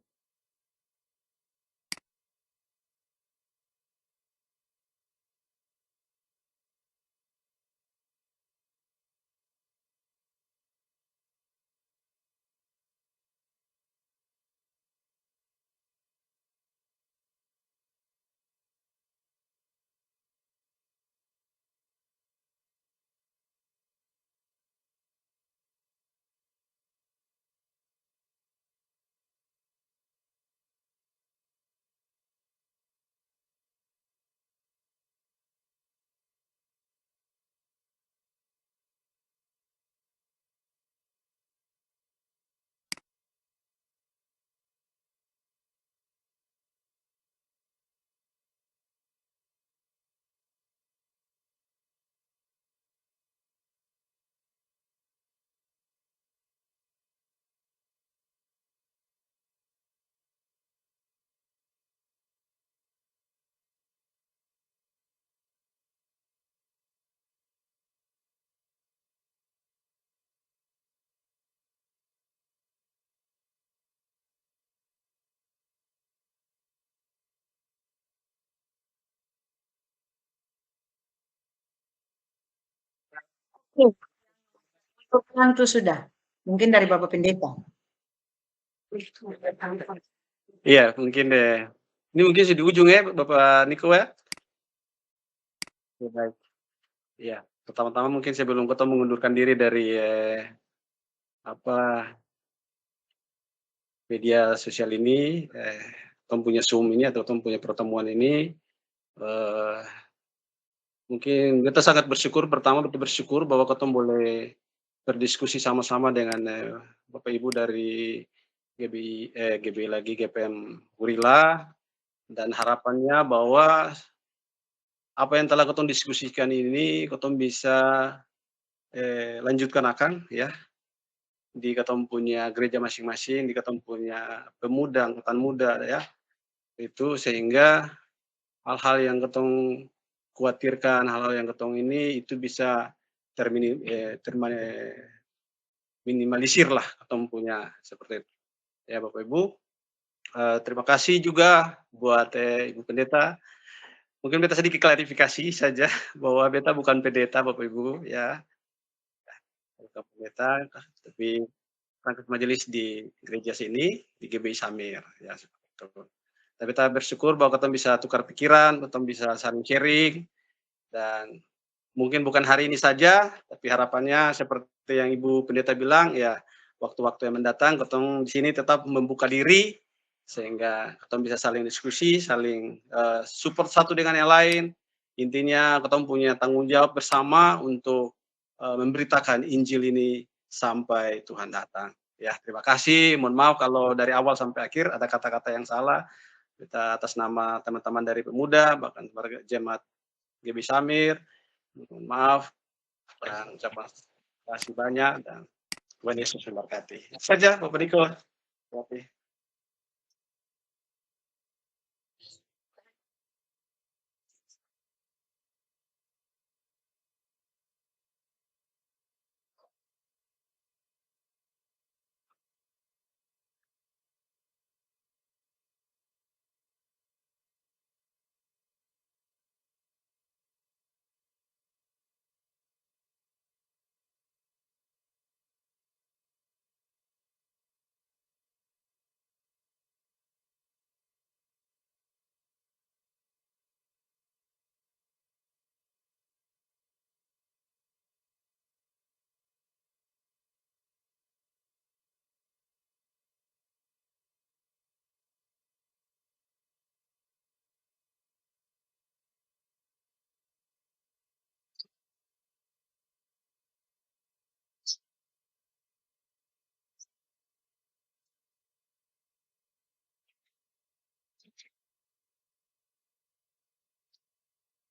Untuk itu sudah. Mungkin dari Bapak Pendeta. Iya, mungkin deh. Ini mungkin di ujung ya, Bapak Niko ya. Ya, baik. Iya, pertama-tama mungkin sebelum kita mengundurkan diri dari apa media sosial ini, Tom punya Zoom ini atau Tom punya pertemuan ini, eh, mungkin kita sangat bersyukur. Pertama, kita bersyukur bahwa kita boleh berdiskusi sama-sama dengan Bapak Ibu dari GBI lagi GPM Urila, dan harapannya bahwa apa yang telah kita diskusikan ini kita bisa lanjutkan akan ya di kita punya gereja masing-masing, di kita punya pemuda, angkatan muda ya, itu sehingga hal-hal yang ketong khawatirkan, hal-hal yang ketong ini itu bisa minimalisir lah ketong punya seperti itu. Ya Bapak Ibu, terima kasih juga buat Ibu Pendeta. Mungkin beta sedikit klarifikasi saja bahwa beta bukan pendeta Bapak Ibu ya, bukan pendeta, tapi perangkat majelis di gereja sini di GBI Samir ya seperti itu. Tapi kita bersyukur bahwa kita bisa tukar pikiran, kita bisa saling sharing, dan mungkin bukan hari ini saja, tapi harapannya seperti yang Ibu Pendeta bilang ya, waktu-waktu yang mendatang kita di sini tetap membuka diri sehingga kita bisa saling diskusi, saling support satu dengan yang lain. Intinya kita punya tanggung jawab bersama untuk memberitakan Injil ini sampai Tuhan datang. Ya, terima kasih. Mohon maaf kalau dari awal sampai akhir ada kata-kata yang salah. Kita atas nama teman-teman dari pemuda, bahkan warga jemaat GBI Samir, mohon maaf dan ucapan terima kasih banyak, dan Tuhan Yesus memberkati. Saja Bapak Niko. Terima kasih.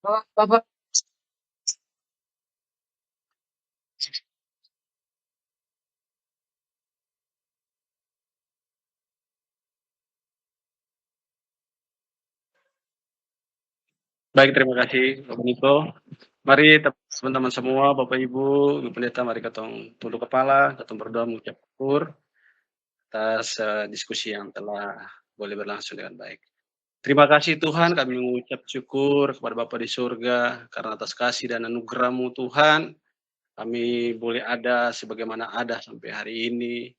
Bapak, Baik, terima kasih Bapak Niko. Mari teman-teman semua, Bapak Ibu, Ibu Pendeta, mari kita tunduk kepala, kita berdoa mengucap syukur atas diskusi yang telah boleh berlangsung dengan baik. Terima kasih Tuhan, kami mengucap syukur kepada Bapa di surga karena atas kasih dan anugerah-Mu Tuhan, kami boleh ada sebagaimana ada sampai hari ini.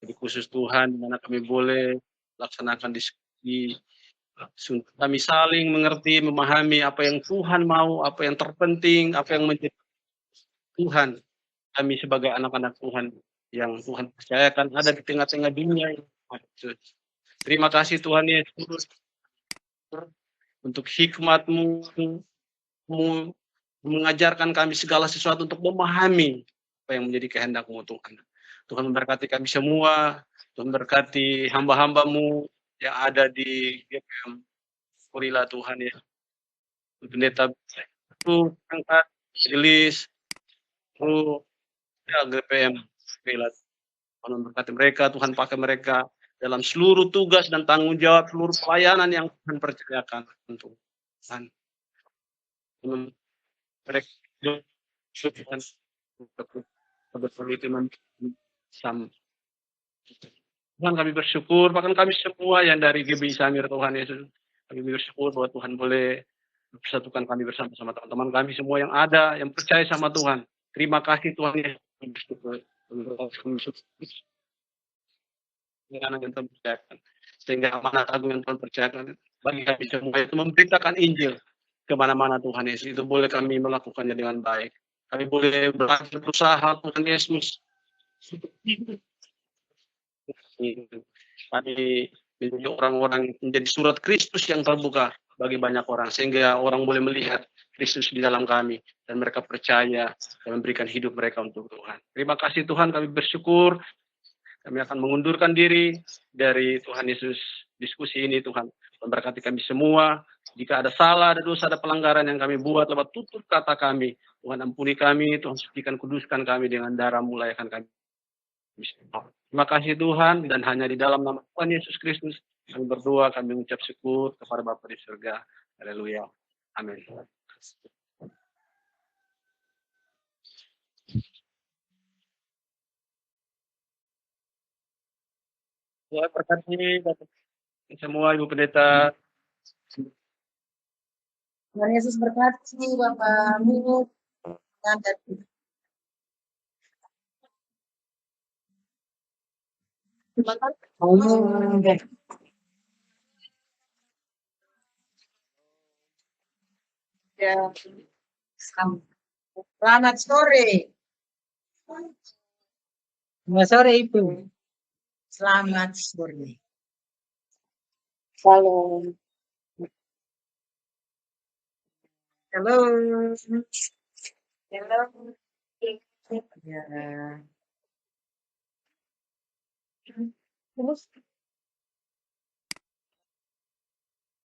Jadi khusus Tuhan, di mana kami boleh laksanakan diskusi, kami saling mengerti, memahami apa yang Tuhan mau, apa yang terpenting, apa yang menjadi Tuhan. Kami sebagai anak-anak Tuhan yang Tuhan percayakan ada di tengah-tengah dunia ini. Terima kasih Tuhan Yesus untuk hikmat-Mu, mengajarkan kami segala sesuatu untuk memahami apa yang menjadi kehendak-Mu Tuhan. Tuhan memberkati kami semua, Tuhan memberkati hamba-hamba-Mu yang ada di GPM Urila Tuhan ya. Pendeta itu angkat, rilis, ya GPM Urila. Tuhan memberkati mereka, Tuhan pakai mereka dalam seluruh tugas dan tanggung jawab, seluruh pelayanan yang Tuhan percayakan untuk Tuhan. Mereka Tuhan Tuhan kami bersyukur, bahkan kami semua yang dari GBI Samir Tuhan Yesus, kami bersyukur bahwa Tuhan boleh bersatukan kami bersama-sama teman-teman kami semua yang ada, yang percaya sama Tuhan. Terima kasih Tuhan Yesus dengan yang Tuhan percayakan. Sehingga amanat agung yang Tuhan percayakan bagi kami semua itu memberitakan Injil kemana-mana Tuhan Yesus. Itu boleh kami melakukannya dengan baik. Kami boleh berusaha Tuhan Yesus. Kami menjadi orang-orang menjadi surat Kristus yang terbuka bagi banyak orang. Sehingga orang boleh melihat Kristus di dalam kami. Dan mereka percaya dan memberikan hidup mereka untuk Tuhan. Terima kasih Tuhan, kami bersyukur. Kami akan mengundurkan diri dari Tuhan Yesus diskusi ini Tuhan. Memberkati kami semua. Jika ada salah, ada dosa, ada pelanggaran yang kami buat lewat tutur kata kami. Tuhan ampuni kami, Tuhan sucikan, kuduskan kami dengan darah mulayakan kami. Terima kasih Tuhan, dan hanya di dalam nama Tuhan Yesus Kristus kami berdoa, kami mengucap syukur kepada Bapa di surga. Haleluya. Amin. Tuhan berkati semua Ibu Pendeta. Tuhan Yesus berkati Bapak Mu dan selamat sore. Selamat sore Ibu. Selamat sore. Salam. Halo. Halo. Ya. Terus